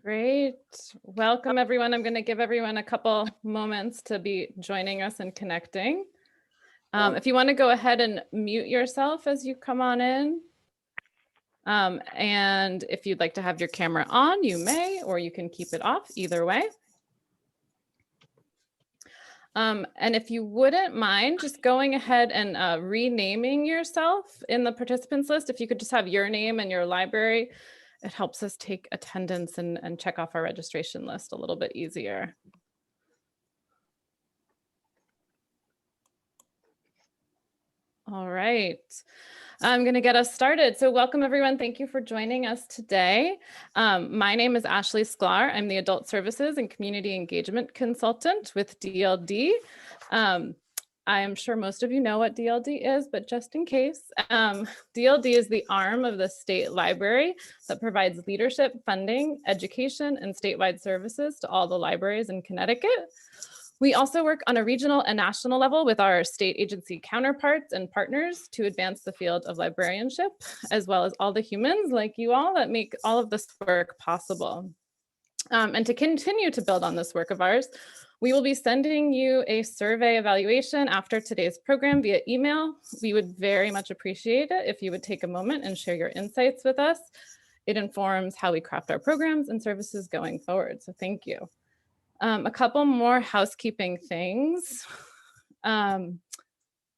Great. Welcome, everyone. I'm going to give everyone a couple moments to be joining us and connecting. If you want to go ahead and mute yourself as you come on in. And if you'd like to have your camera on, you may, or you can keep it off, either way. And if you wouldn't mind just going ahead and renaming yourself in the participants list, if you could just have your name and your library, it helps us take attendance and check off our registration list a little bit easier. All right, I'm going to get us started. So welcome, everyone. Thank you for joining us today. My name is Ashley Sklar. I'm the Adult Services and Community Engagement Consultant with DLD. I am sure most of you know what DLD is, but just in case, DLD is the arm of the state library that provides leadership, funding, education, and statewide services to all the libraries in Connecticut. We also work on a regional and national level with our state agency counterparts and partners to advance the field of librarianship, as well as all the humans like you all that make all of this work possible. And to continue to build on this work of ours, we will be sending you a survey evaluation after today's program via email. We would very much appreciate it if you would take a moment and share your insights with us. It informs how we craft our programs and services going forward, so thank you. A couple more housekeeping things.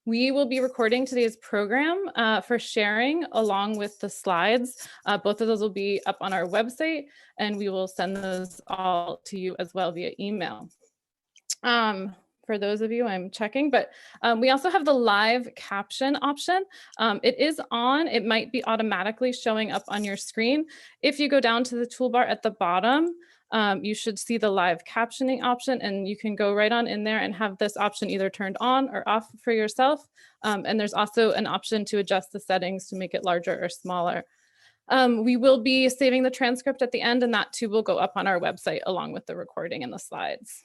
We will be recording today's program for sharing along with the slides. Both of those will be up on our website, and we will send those all to you as well via email. For those of you, I'm checking, but we also have the live caption option. It is on. It might be automatically showing up on your screen. If you go down to the toolbar at the bottom, you should see the live captioning option, and you can go right on in there and have this option either turned on or off for yourself. And there's also an option to adjust the settings to make it larger or smaller. We will be saving the transcript at the end, and that too will go up on our website along with the recording and the slides.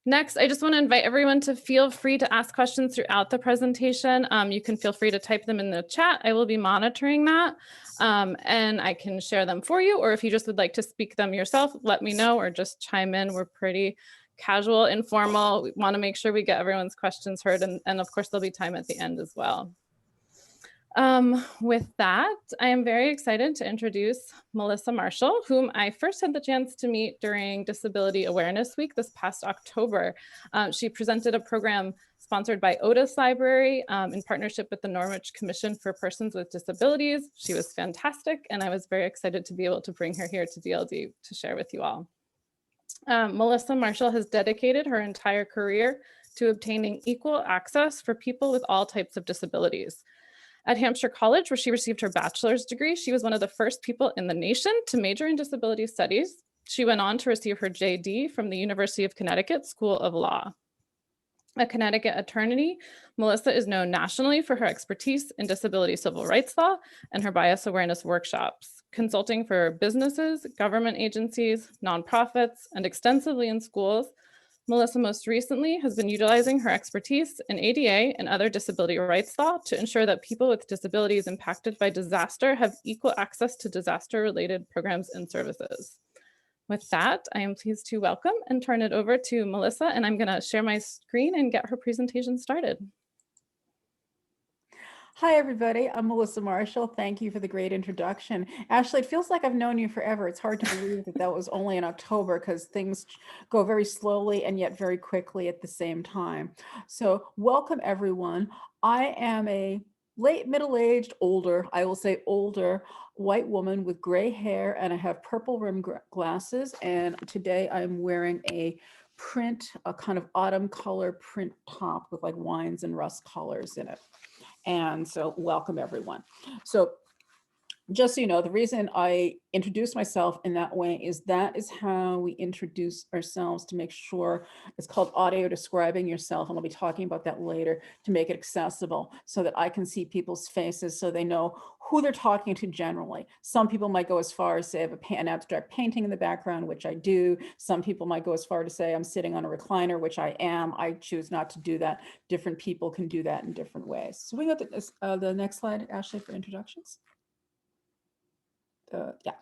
Next, I just want to invite everyone to feel free to ask questions throughout the presentation. You can feel free to type them in the chat. I will be monitoring that, and I can share them for you. Or if you just would like to speak them yourself, let me know or just chime in. We're pretty casual, informal. We want to make sure we get everyone's questions heard, and of course, there'll be time at the end as well. With that, I am very excited to introduce Melissa Marshall, whom I first had the chance to meet during Disability Awareness Week this past October. She presented a program sponsored by Otis Library in partnership with the Norwich Commission for Persons with Disabilities. She was fantastic, and I was very excited to be able to bring her here to DLD to share with you all. Melissa Marshall has dedicated her entire career to obtaining equal access for people with all types of disabilities. At Hampshire College, where she received her bachelor's degree, she was one of the first people in the nation to major in disability studies. She went on to receive her JD from the University of Connecticut School of Law. A Connecticut attorney, Melissa is known nationally for her expertise in disability civil rights law and her bias awareness workshops, consulting for businesses, government agencies, nonprofits, and extensively in schools. Melissa most recently has been utilizing her expertise in ADA and other disability rights law to ensure that people with disabilities impacted by disaster have equal access to disaster-related programs and services. With that, I am pleased to welcome and turn it over to Melissa, and I'm going to share my screen and get her presentation started. Hi, everybody. I'm Melissa Marshall. Thank you for the great introduction. Ashley, it feels like I've known you forever. It's hard to believe that that was only in October because things go very slowly and yet very quickly at the same time. So welcome, everyone. I am a late middle-aged, older, I will say older, white woman with gray hair, and I have purple rimmed glasses. And today I'm wearing a kind of autumn color print top with like wines and rust colors in it. And so welcome, everyone. So just so you know, the reason I introduce myself in that way is that is how we introduce ourselves to make sure it's called audio describing yourself. And I'll be talking about that later to make it accessible so that I can see people's faces so they know who they're talking to generally. Some people might go as far as say I have an abstract painting in the background, which I do. Some people might go as far to say I'm sitting on a recliner, which I am. I choose not to do that. Different people can do that in different ways. So we got the next slide, Ashley, for introductions. Yeah.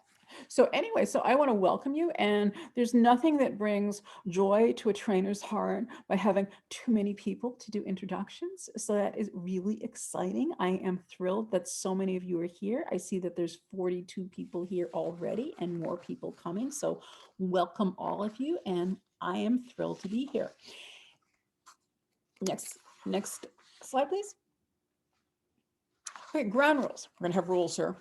So anyway, so I want to welcome you, and there's nothing that brings joy to a trainer's heart by having too many people to do introductions. So that is really exciting. I am thrilled that so many of you are here. I see that there's 42 people here already and more people coming. So welcome all of you, and I am thrilled to be here. Next slide, please. Okay, ground rules. We're gonna have rules here.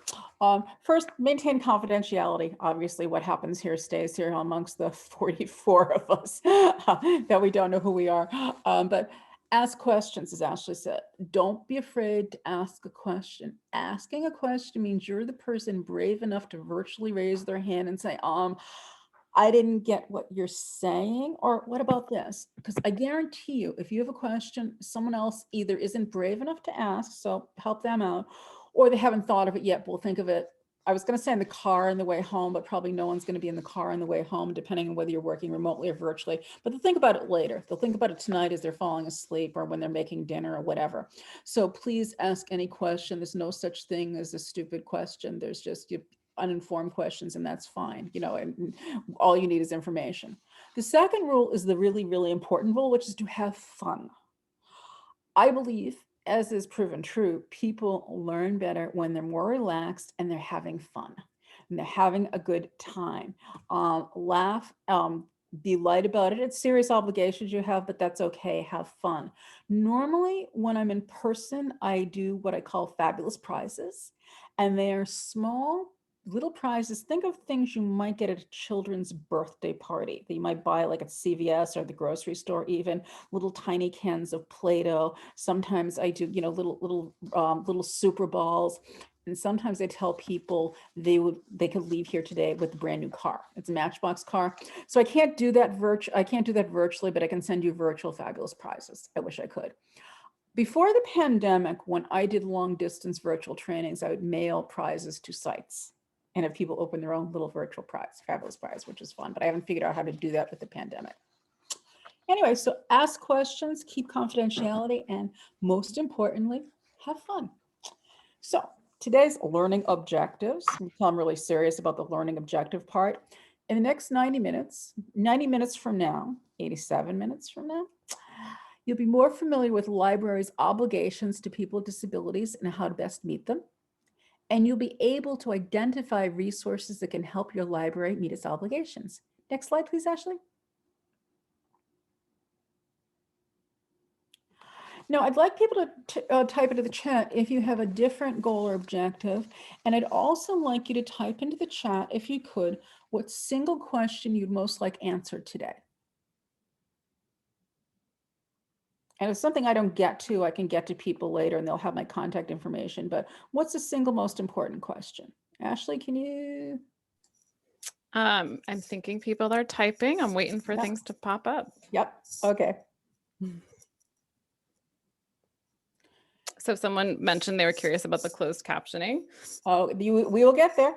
First, maintain confidentiality. Obviously, what happens here stays here amongst the 44 of us that we don't know who we are. But ask questions, as Ashley said. Don't be afraid to ask a question. Asking a question means you're the person brave enough to virtually raise their hand and say, I didn't get what you're saying, or what about this? Because I guarantee you, if you have a question, someone else either isn't brave enough to ask, so help them out, or they haven't thought of it yet, but we'll think of it. I was going to say in the car on the way home, but probably no one's going to be in the car on the way home, depending on whether you're working remotely or virtually. But they'll think about it later. They'll think about it tonight as they're falling asleep or when they're making dinner or whatever. So please ask any question. There's no such thing as a stupid question. There's just uninformed questions, and that's fine, and all you need is information. The second rule is the really, really important rule, which is to have fun. I believe, as is proven true, people learn better when they're more relaxed and they're having fun and they're having a good time. Laugh, be light about it. It's serious obligations you have, but that's okay. Have fun. Normally, when I'm in person, I do what I call fabulous prizes, and they are small little prizes. Think of things you might get at a children's birthday party that you might buy like at CVS or the grocery store, even little tiny cans of Play-Doh. Sometimes I do, little super balls. And sometimes I tell people they could leave here today with a brand new car. It's a Matchbox car. So I can't do that virtually, but I can send you virtual fabulous prizes. I wish I could. Before the pandemic, when I did long distance virtual trainings, I would mail prizes to sites and have people open their own little virtual prize, fabulous prize, which is fun, but I haven't figured out how to do that with the pandemic. Anyway, so ask questions, keep confidentiality, and most importantly, have fun. So today's learning objectives, I'm really serious about the learning objective part. In the next 90 minutes from now, 87 minutes from now, you'll be more familiar with libraries' obligations to people with disabilities and how to best meet them. And you'll be able to identify resources that can help your library meet its obligations. Next slide, please, Ashley. Now, I'd like people to type into the chat if you have a different goal or objective. And I'd also like you to type into the chat, if you could, what single question you'd most like answered today. And if something I don't get to, I can get to people later and they'll have my contact information. But what's the single most important question? Ashley, can you? I'm thinking people are typing. I'm waiting for things to pop up. Yep. Okay. So someone mentioned they were curious about the closed captioning. Oh, we will get there.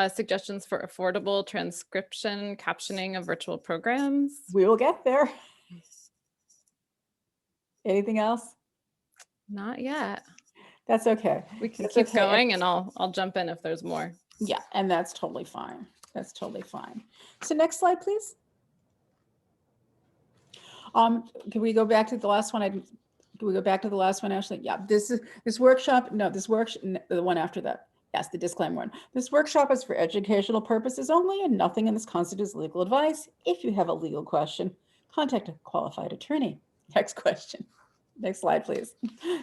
Suggestions for affordable transcription, captioning of virtual programs. We will get there. Anything else? Not yet. That's okay. We can keep going, and I'll jump in if there's more. Yeah, and that's totally fine. That's totally fine. So next slide, please. Can we go back to the last one? Can we go back to the last one, Ashley? Yeah, this workshop, no, the one after that. Yes, the disclaimer one. This workshop is for educational purposes only, and nothing in this constitutes legal advice. If you have a legal question, contact a qualified attorney. Next question. Next slide, please.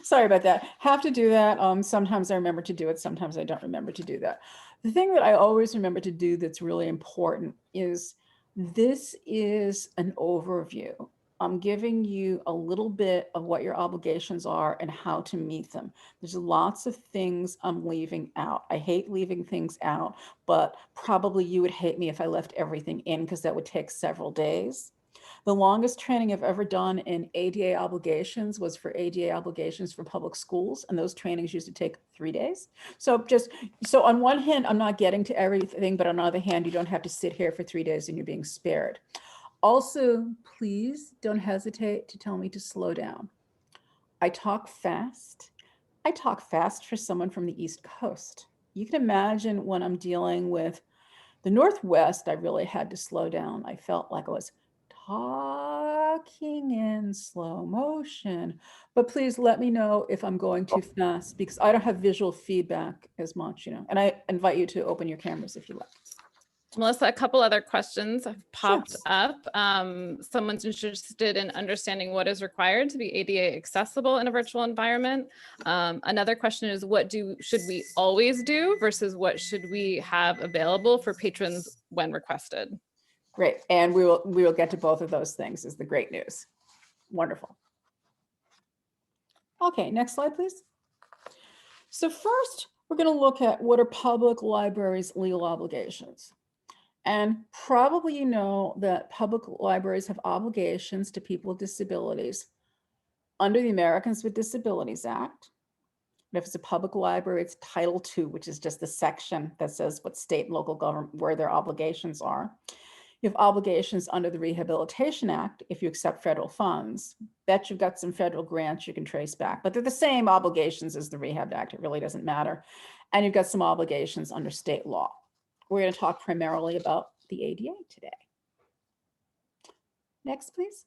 Sorry about that. Have to do that. Sometimes I remember to do it. Sometimes I don't remember to do that. The thing that I always remember to do that's really important is this is an overview. I'm giving you a little bit of what your obligations are and how to meet them. There's lots of things I'm leaving out. I hate leaving things out, but probably you would hate me if I left everything in because that would take several days. The longest training I've ever done in ADA obligations was for ADA obligations for public schools, and those trainings used to take 3 days. So on one hand, I'm not getting to everything, but on the other hand, you don't have to sit here for 3 days and you're being spared. Also, please don't hesitate to tell me to slow down. I talk fast. I talk fast for someone from the East Coast. You can imagine when I'm dealing with the Northwest, I really had to slow down. I felt like I was talking in slow motion. But please let me know if I'm going too fast because I don't have visual feedback as much, And I invite you to open your cameras if you like. Melissa, a couple other questions have popped Sure. up. Someone's interested in understanding what is required to be ADA accessible in a virtual environment. Another question is, should we always do versus what should we have available for patrons when requested? Great. And we will get to both of those things is the great news. Wonderful. Okay, next slide, please. So first, we're going to look at what are public libraries' legal obligations. And probably you know that public libraries have obligations to people with disabilities under the Americans with Disabilities Act. And if it's a public library, it's Title II, which is just the section that says what state and local government, where their obligations are. You have obligations under the Rehabilitation Act if you accept federal funds. Bet you've got some federal grants you can trace back, but they're the same obligations as the Rehab Act. It really doesn't matter. And you've got some obligations under state law. We're going to talk primarily about the ADA today. Next, please.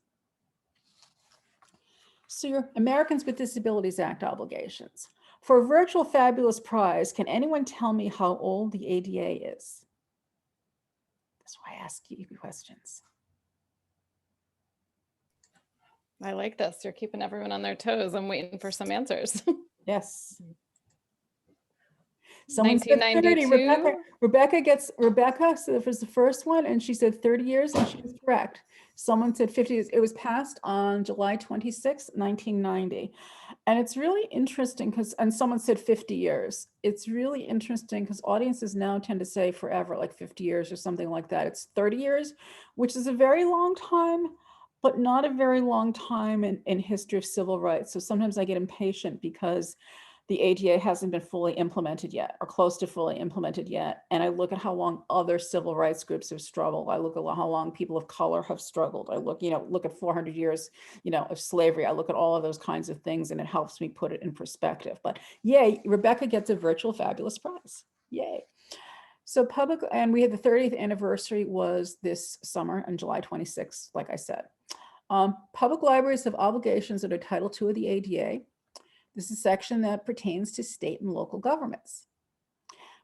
So your Americans with Disabilities Act obligations. For a virtual fabulous prize, can anyone tell me how old the ADA is? That's why I ask you questions. I like this. You're keeping everyone on their toes. I'm waiting for some answers. Yes. Someone said 30. Rebecca so was the first one, and she said 30 years, and she was correct. Someone said 50 years. It was passed on July 26, 1990. And it's really interesting and someone said 50 years. It's really interesting because audiences now tend to say forever, like 50 years or something like that. It's 30 years, which is a very long time, but not a very long time in history of civil rights. So sometimes I get impatient because the ADA hasn't been fully implemented yet or close to fully implemented yet. And I look at how long other civil rights groups have struggled. I look at how long people of color have struggled. I look at 400 years, of slavery. I look at all of those kinds of things and it helps me put it in perspective. But yay, Rebecca gets a virtual fabulous prize. Yay. So and we had the 30th anniversary was this summer on July 26th, like I said. Public libraries have obligations under Title II of the ADA. This is a section that pertains to state and local governments.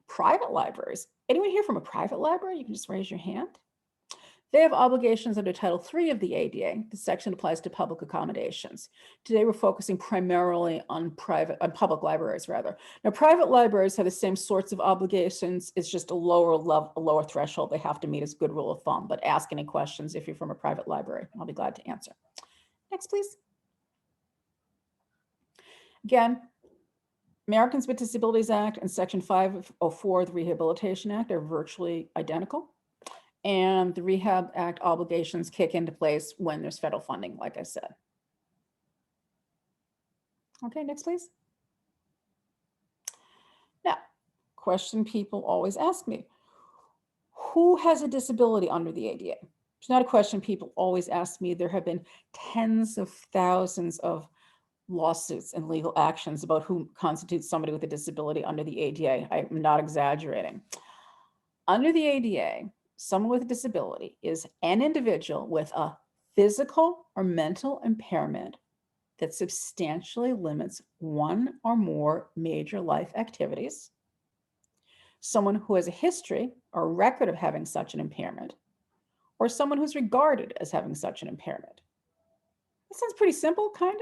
Private libraries. Anyone here from a private library? You can just raise your hand. They have obligations under Title III of the ADA. This section applies to public accommodations. Today, we're focusing primarily on public libraries, rather. Now, private libraries have the same sorts of obligations. It's just a lower threshold they have to meet as a good rule of thumb. But ask any questions if you're from a private library. I'll be glad to answer. Next, please. Again, Americans with Disabilities Act and Section 504 of the Rehabilitation Act are virtually identical. And the Rehab Act obligations kick into place when there's federal funding, like I said. Okay, next, please. Now, question people always ask me, who has a disability under the ADA? It's not a question people always ask me. There have been tens of thousands of lawsuits and legal actions about who constitutes somebody with a disability under the ADA. I'm not exaggerating. Under the ADA, someone with a disability is an individual with a physical or mental impairment that substantially limits one or more major life activities, someone who has a history or record of having such an impairment, or someone who's regarded as having such an impairment. That sounds pretty simple, kind of.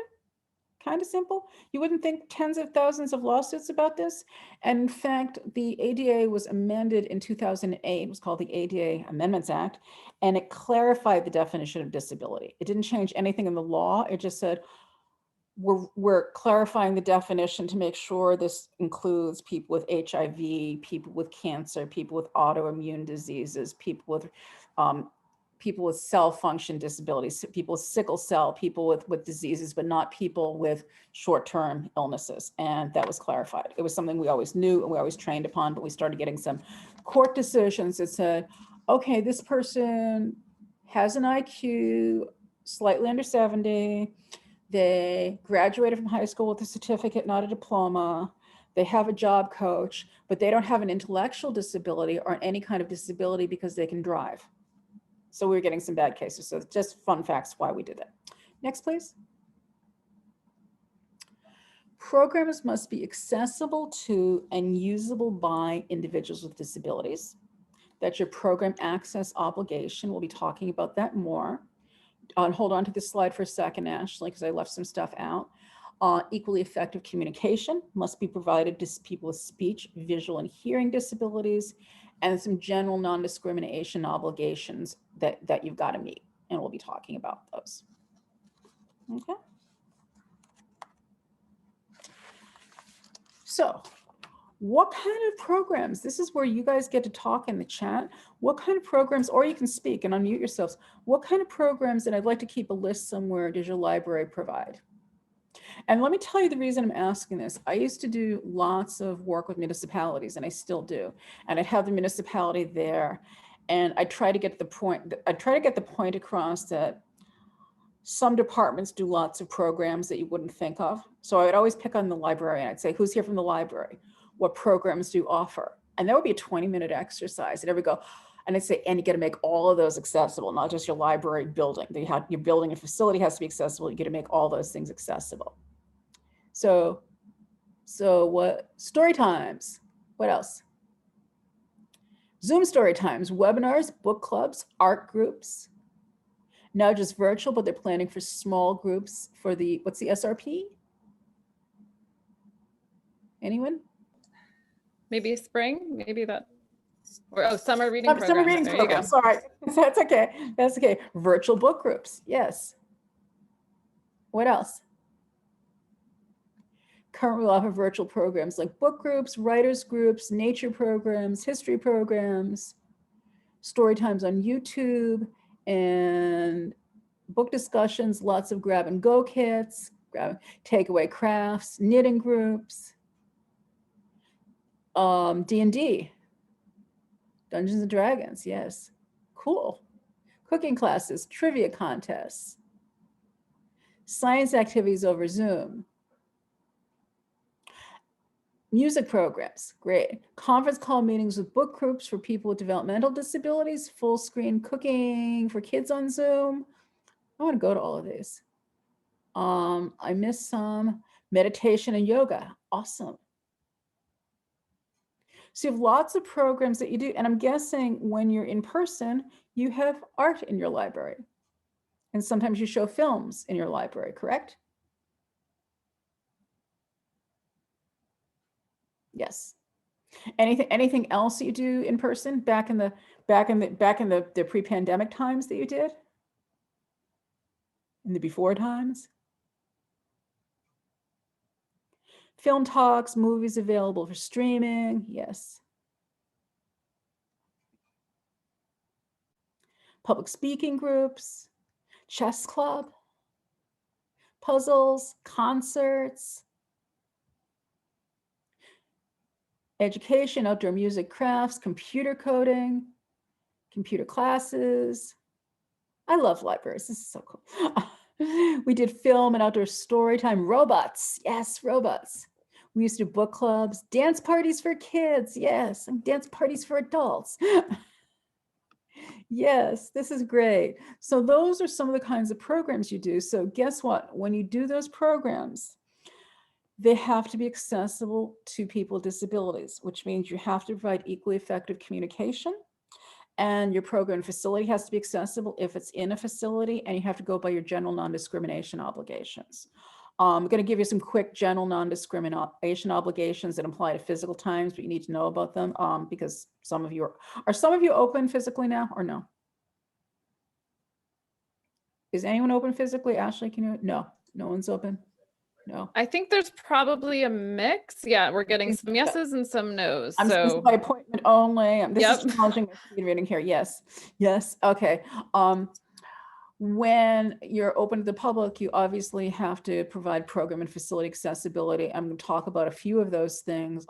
Kind of simple. You wouldn't think tens of thousands of lawsuits about this. And in fact, the ADA was amended in 2008. It was called the ADA Amendments Act, and it clarified the definition of disability. It didn't change anything in the law. It just said, we're clarifying the definition to make sure this includes people with HIV, people with cancer, people with autoimmune diseases, people with cell function disabilities, people with sickle cell, people with diseases, but not people with short-term illnesses. And that was clarified. It was something we always knew and we always trained upon, but we started getting some court decisions that said, okay, this person has an IQ slightly under 70. They graduated from high school with a certificate, not a diploma. They have a job coach, but they don't have an intellectual disability or any kind of disability because they can drive. So we were getting some bad cases. So just fun facts why we did that. Next, please. Programs must be accessible to and usable by individuals with disabilities. That's your program access obligation. We'll be talking about that more. Hold on to this slide for a second, Ashley, because I left some stuff out. Equally effective communication must be provided to people with speech, visual, and hearing disabilities, and some general non-discrimination obligations that you've got to meet. And we'll be talking about those. Okay. So what kind of programs, this is where you guys get to talk in the chat. What kind of programs, or you can speak and unmute yourselves. What kind of programs, and I'd like to keep a list somewhere, does your library provide? And let me tell you the reason I'm asking this. I used to do lots of work with municipalities, and I still do. And I'd have the municipality there, and I try to get the point across that some departments do lots of programs that you wouldn't think of. So I would always pick on the librarian. I'd say, who's here from the library? What programs do you offer? And that would be a 20-minute exercise. And I would go, and I'd say, and you got to make all of those accessible, not just your library building. Your building and facility has to be accessible. You got to make all those things accessible. So what? Story times. What else? Zoom story times, webinars, book clubs, art groups. Now just virtual, but they're planning for small groups for the, what's the SRP? Anyone? Maybe spring, maybe that, or summer reading program. Summer reading program, sorry. That's okay, that's okay. Virtual book groups, yes. What else? Currently we offer virtual programs like book groups, writers groups, nature programs, history programs, story times on YouTube, and book discussions, lots of grab and go kits, takeaway crafts, knitting groups, D&D, Dungeons and Dragons, yes, cool. Cooking classes, trivia contests, science activities over Zoom, music programs, great. Conference call meetings with book groups for people with developmental disabilities, full screen cooking for kids on Zoom. I want to go to all of these. I missed some. Meditation and yoga, awesome. So you have lots of programs that you do, and I'm guessing when you're in person, you have art in your library. And sometimes you show films in your library, correct? Yes. Anything else that you do in person back in the pre-pandemic times that you did? In the before times? Film talks, movies available for streaming, yes. Public speaking groups, chess club, puzzles, concerts, education, outdoor music, crafts, computer coding, computer classes. I love libraries, this is so cool. We did film and outdoor story time, robots, yes, robots. We used to do book clubs, dance parties for kids, yes, and dance parties for adults. Yes, this is great. So those are some of the kinds of programs you do. So guess what? When you do those programs, they have to be accessible to people with disabilities, which means you have to provide equally effective communication, and your program facility has to be accessible if it's in a facility, and you have to go by your general non-discrimination obligations. I'm going to give you some quick general non-discrimination obligations that apply to physical times, but you need to know about them because some of you are some of you open physically now or no? Is anyone open physically? Ashley, can you? No, no one's open. No. I think there's probably a mix. Yeah, we're getting some yeses and some nos. I'm So by appointment only. This yep. is challenging my speed reading here. Yes. Yes. Okay. When you're open to the public, you obviously have to provide program and facility accessibility. I'm going to talk about a few of those things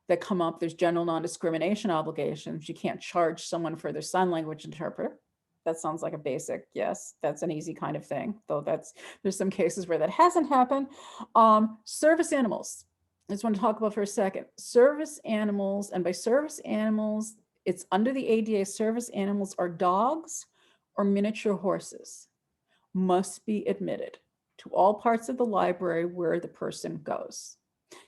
that come up. There's general non-discrimination obligations. You can't charge someone for their sign language interpreter. That sounds like a basic yes. That's an easy kind of thing, though there's some cases where that hasn't happened. Service animals. I just want to talk about for a second. Service animals, and by service animals, it's under the ADA. Service animals are dogs or miniature horses, must be admitted to all parts of the library where the person goes.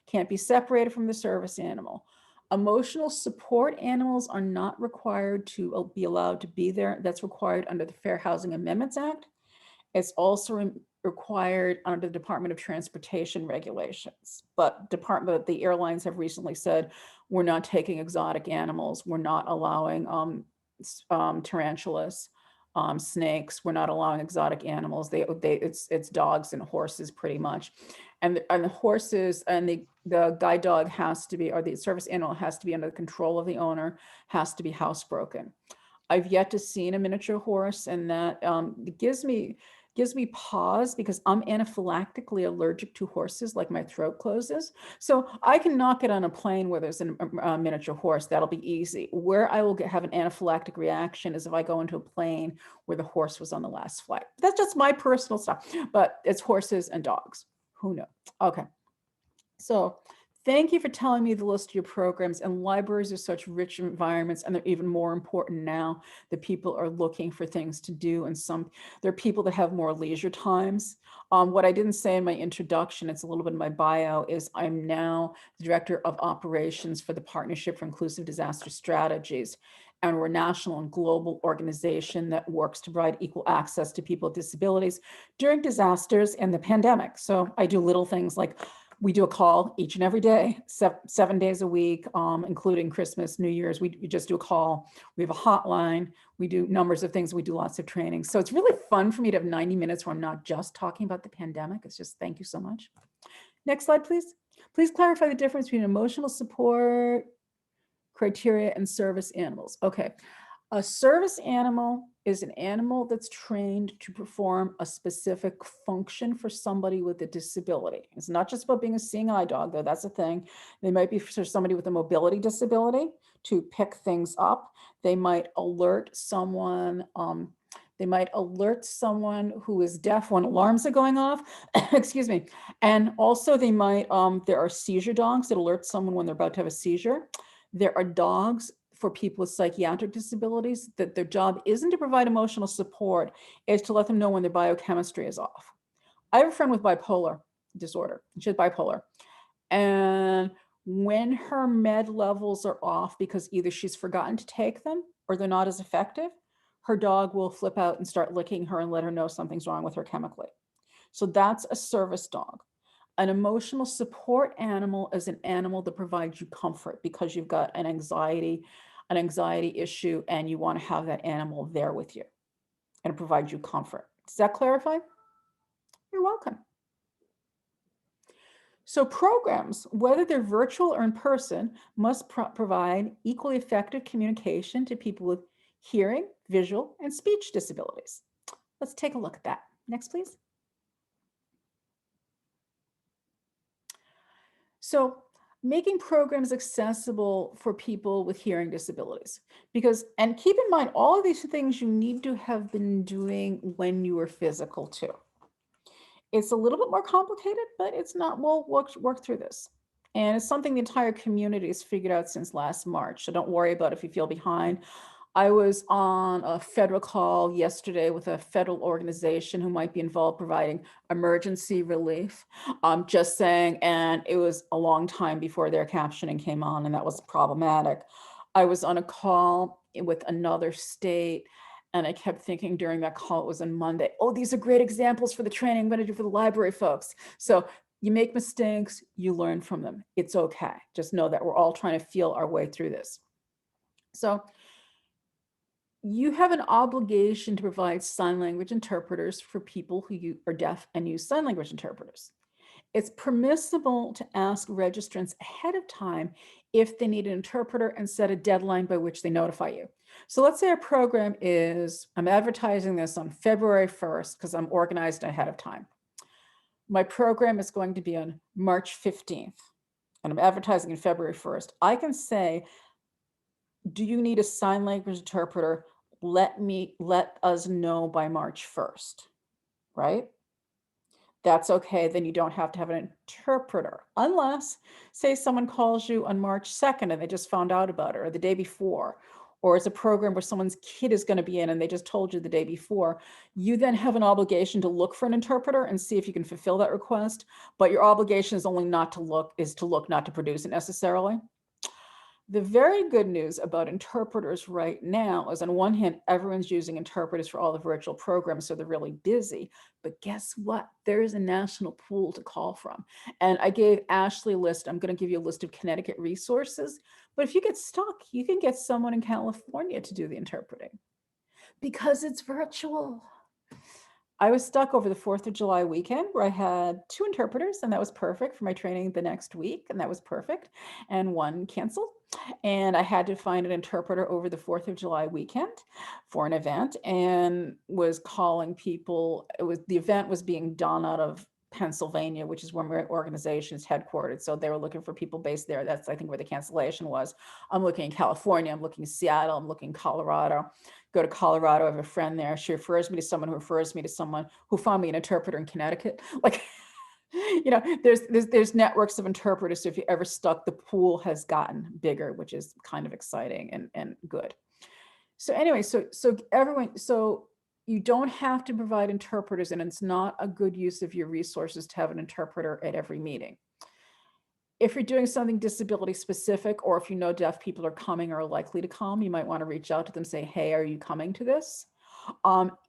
Can't be separated from the service animal. Emotional support animals are not required to be allowed to be there. That's required under the Fair Housing Amendments Act. It's also required under the Department of Transportation regulations. But the airlines have recently said, we're not taking exotic animals. We're not allowing tarantulas, snakes. We're not allowing exotic animals. It's dogs and horses pretty much. And the horses and the guide dog has to be, or the service animal has to be under the control of the owner, has to be housebroken. I've yet to see a miniature horse, and that gives me pause because I'm anaphylactically allergic to horses, like my throat closes. So I can knock it on a plane where there's a miniature horse. That'll be easy. Where I will have an anaphylactic reaction is if I go into a plane where the horse was on the last flight. That's just my personal stuff, but it's horses and dogs. Who knows? Okay. So thank you for telling me the list of your programs. And libraries are such rich environments, and they're even more important now that people are looking for things to do. And there are people that have more leisure times. What I didn't say in my introduction, it's a little bit in my bio, is I'm now the Director of Operations for the Partnership for Inclusive Disaster Strategies. And we're a national and global organization that works to provide equal access to people with disabilities during disasters and the pandemic. So I do little things like we do a call each and every day, 7 days a week, including Christmas, New Year's. We just do a call. We have a hotline. We do numbers of things. We do lots of training. So it's really fun for me to have 90 minutes where I'm not just talking about the pandemic. It's just, thank you so much. Next slide, please. Please clarify the difference between emotional support criteria and service animals. Okay. A service animal is an animal that's trained to perform a specific function for somebody with a disability. It's not just about being a seeing eye dog, though. That's a thing. They might be for somebody with a mobility disability to pick things up. They might alert someone. They might alert someone who is deaf when alarms are going off. Excuse me. And also they might, there are seizure dogs that alert someone when they're about to have a seizure. There are dogs for people with psychiatric disabilities that their job isn't to provide emotional support, it's to let them know when their biochemistry is off. I have a friend with bipolar disorder. She has bipolar. And when her med levels are off because either she's forgotten to take them or they're not as effective, her dog will flip out and start licking her and let her know something's wrong with her chemically. So that's a service dog. An emotional support animal is an animal that provides you comfort because you've got an anxiety issue and you want to have that animal there with you and provide you comfort. Does that clarify? You're welcome. So programs, whether they're virtual or in person, must provide equally effective communication to people with hearing, visual, and speech disabilities. Let's take a look at that. Next, please. So making programs accessible for people with hearing disabilities, and keep in mind, all of these things you need to have been doing when you were physical too. It's a little bit more complicated, but it's not, we'll work through this. And it's something the entire community has figured out since last March. So don't worry about if you feel behind. I was on a federal call yesterday with a federal organization who might be involved providing emergency relief. Just saying, and it was a long time before their captioning came on, and that was problematic. I was on a call with another state, And I kept thinking during that call, it was on Monday, oh, these are great examples for the training I'm going to do for the library folks. So you make mistakes, you learn from them. It's okay. Just know that we're all trying to feel our way through this. So you have an obligation to provide sign language interpreters for people who are deaf and use sign language interpreters. It's permissible to ask registrants ahead of time if they need an interpreter and set a deadline by which they notify you. So let's say our program is, I'm advertising this on February 1st because I'm organized ahead of time. My program is going to be on March 15th and I'm advertising on February 1st. I can say, do you need a sign language interpreter? Let us know by March 1st, right? That's okay, then you don't have to have an interpreter, unless, say, someone calls you on March 2nd and they just found out about it, or the day before, or it's a program where someone's kid is going to be in and they just told you the day before. You then have an obligation to look for an interpreter and see if you can fulfill that request, but your obligation is only not to look, not to produce it necessarily. The very good news about interpreters right now is, on one hand, everyone's using interpreters for all the virtual programs, so they're really busy. But guess what? There is a national pool to call from. And I gave Ashley a list. I'm going to give you a list of Connecticut resources. But if you get stuck, you can get someone in California to do the interpreting because it's virtual. I was stuck over the 4th of July weekend where I had 2 interpreters, and that was perfect for my training the next week, and that was perfect, and 1 canceled. And I had to find an interpreter over the 4th of July weekend for an event, and was calling people. The event was being done out of Pennsylvania, which is where my organization is headquartered. So they were looking for people based there. That's, I think, where the cancellation was. I'm looking in California, I'm looking in Seattle, I'm looking in Colorado. Go to Colorado, I have a friend there. She refers me to someone who refers me to someone who found me an interpreter in Connecticut. Like, you know, there's networks of interpreters. So if you're ever stuck, the pool has gotten bigger, which is kind of exciting and good. So anyway, so you don't have to provide interpreters, and it's not a good use of your resources to have an interpreter at every meeting. If you're doing something disability specific, or if you know deaf people are coming or are likely to come, you might want to reach out to them, say, hey, are you coming to this?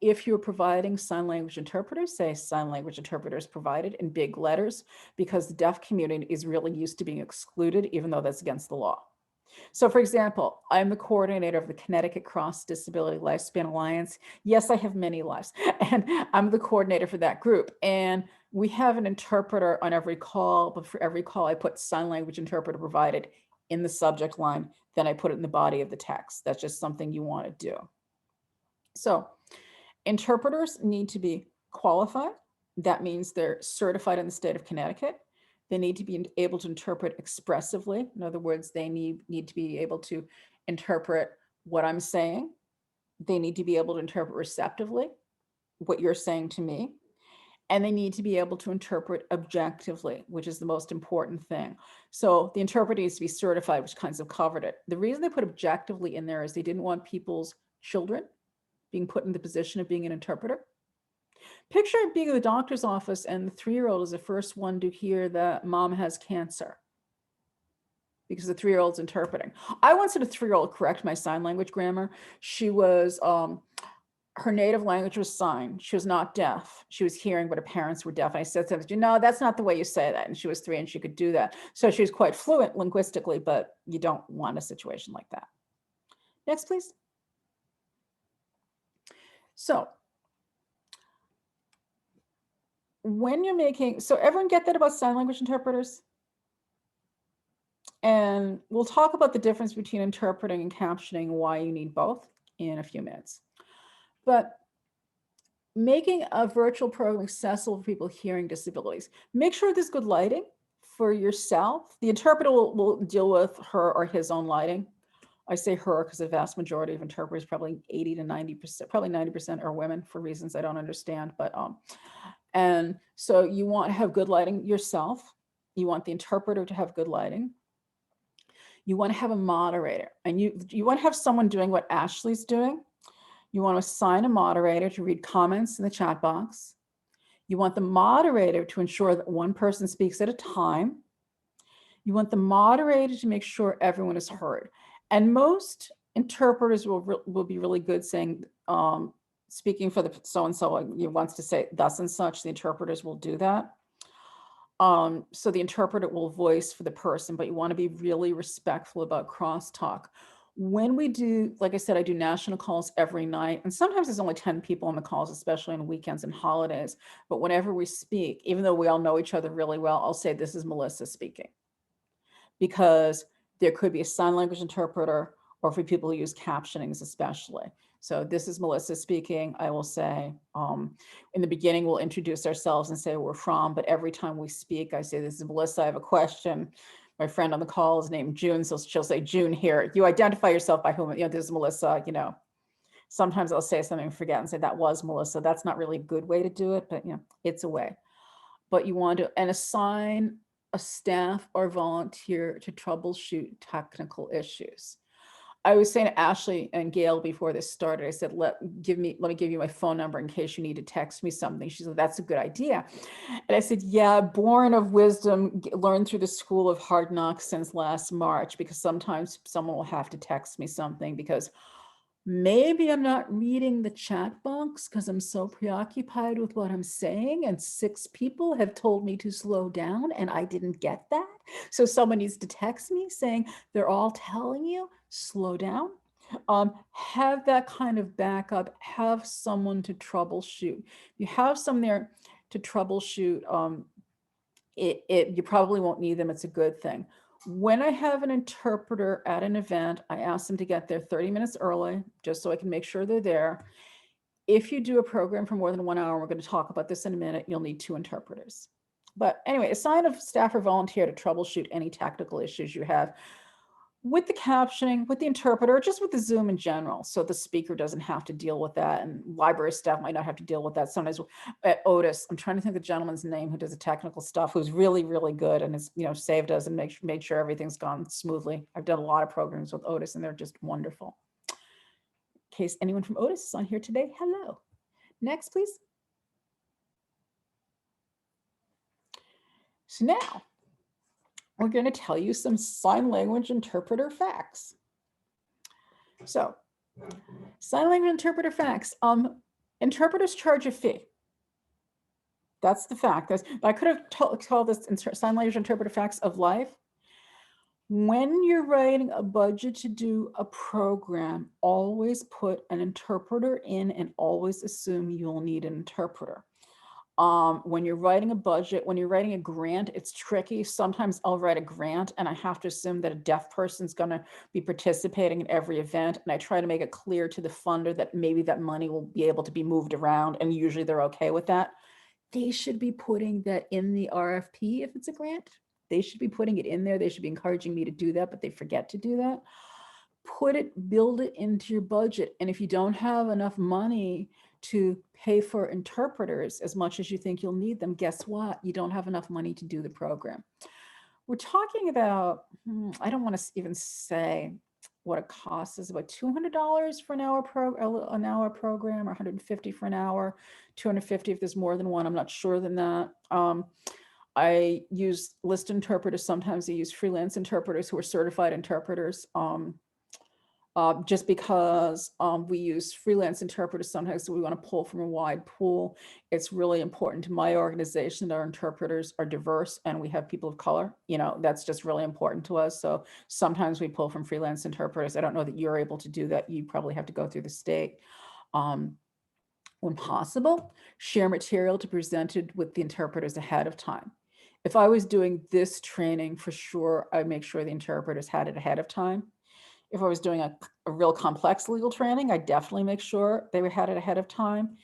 If you're providing sign language interpreters, say sign language interpreters provided in big letters, because the deaf community is really used to being excluded, even though that's against the law. So for example, I'm the coordinator of the Connecticut Cross Disability Lifespan Alliance. Yes, I have many lives, and I'm the coordinator for that group. And we have an interpreter on every call, but for every call, I put sign language interpreter provided in the subject line. Then I put it in the body of the text. That's just something you want to do. So interpreters need to be qualified. That means they're certified in the state of Connecticut. They need to be able to interpret expressively. In other words, they need to be able to interpret what I'm saying. They need to be able to interpret receptively what you're saying to me. And they need to be able to interpret objectively, which is the most important thing. So the interpreter needs to be certified, which kinds of covered it. The reason they put objectively in there is they didn't want people's children being put in the position of being an interpreter. Picture being in the doctor's office and the 3-year-old is the first one to hear that mom has cancer because the 3-year-old's interpreting. I once had a 3-year-old correct my sign language grammar. She was, her native language was sign. She was not deaf. She was hearing, but her parents were deaf. And I said something, no, that's not the way you say that. And she was 3 and she could do that. So she was quite fluent linguistically, but you don't want a situation like that. Next, please. So when you're making, so everyone get that about sign language interpreters? And we'll talk about the difference between interpreting and captioning, why you need both in a few minutes. But making a virtual program accessible for people hearing disabilities, make sure there's good lighting for yourself. The interpreter will deal with her or his own lighting. I say her because the vast majority of interpreters, probably 80 to 90%, probably 90% are women for reasons I don't understand. But and so you want to have good lighting yourself. You want the interpreter to have good lighting. You want to have a moderator, and you want to have someone doing what Ashley's doing. You want to assign a moderator to read comments in the chat box. You want the moderator to ensure that one person speaks at a time. You want the moderator to make sure everyone is heard. And most interpreters will be really good saying, speaking for the so-and-so, you wants to say thus and such, the interpreters will do that. So the interpreter will voice for the person, but you want to be really respectful about crosstalk. When we do, like I said, I do national calls every night, and sometimes there's only 10 people on the calls, especially on weekends and holidays. But whenever we speak, even though we all know each other really well, I'll say, this is Melissa speaking, because there could be a sign language interpreter, or for people who use captionings especially. So this is Melissa speaking. I will say, in the beginning, we'll introduce ourselves and say where we're from, but every time we speak, I say, this is Melissa, I have a question. My friend on the call is named June, so she'll say, June here. You identify yourself by whom, this is Melissa, Sometimes I'll say something and forget and say, that was Melissa. That's not really a good way to do it, but it's a way. But you want to, and assign a staff or volunteer to troubleshoot technical issues. I was saying to Ashley and Gail before this started, I said, let me give you my phone number in case you need to text me something. She said, that's a good idea. And I said, yeah, born of wisdom, learned through the school of hard knocks since last March, because sometimes someone will have to text me something because maybe I'm not reading the chat box because I'm so preoccupied with what I'm saying, and 6 people have told me to slow down and I didn't get that. So someone needs to text me saying they're all telling you slow down. Have that kind of backup, have someone to troubleshoot. You have someone there to troubleshoot, you probably won't need them. It's a good thing. When I have an interpreter at an event, I ask them to get there 30 minutes early, just so I can make sure they're there. If you do a program for more than 1 hour, we're going to talk about this in a minute, you'll need 2 interpreters. But anyway, assign a staff or volunteer to troubleshoot any technical issues you have with the captioning, with the interpreter, just with the Zoom in general. So the speaker doesn't have to deal with that, and library staff might not have to deal with that. Sometimes at Otis, I'm trying to think of the gentleman's name who does the technical stuff, who's really, really good and has, saved us and made sure everything's gone smoothly. I've done a lot of programs with Otis and they're just wonderful. In case anyone from Otis is on here today, hello. Next, please. So now, we're going to tell you some sign language interpreter facts. So, sign language interpreter facts. Interpreters charge a fee. That's the fact. I could have called this sign language interpreter facts of life. When you're writing a budget to do a program, always put an interpreter in and always assume you'll need an interpreter. When you're writing a budget, when you're writing a grant, it's tricky. Sometimes I'll write a grant and I have to assume that a deaf person's going to be participating in every event. And I try to make it clear to the funder that maybe that money will be able to be moved around. And usually they're okay with that. They should be putting that in the RFP if it's a grant. They should be putting it in there. They should be encouraging me to do that, but they forget to do that. Build it into your budget. And if you don't have enough money to pay for interpreters as much as you think you'll need them, guess what? You don't have enough money to do the program. We're talking about, I don't want to even say what it costs, is about $200 for an hour program, or $150 for an hour, $250 if there's more than one. I'm not sure than that. I use list interpreters. Sometimes I use freelance interpreters who are certified interpreters. Just because we use freelance interpreters sometimes, so we want to pull from a wide pool. It's really important to my organization that our interpreters are diverse and we have people of color. That's just really important to us. So sometimes we pull from freelance interpreters. I don't know that you're able to do that. You probably have to go through the state. When possible, share material to be presented with the interpreters ahead of time. If I was doing this training, for sure, I make sure the interpreters had it ahead of time. If I was doing a real complex legal training, I definitely make sure they had it ahead of time.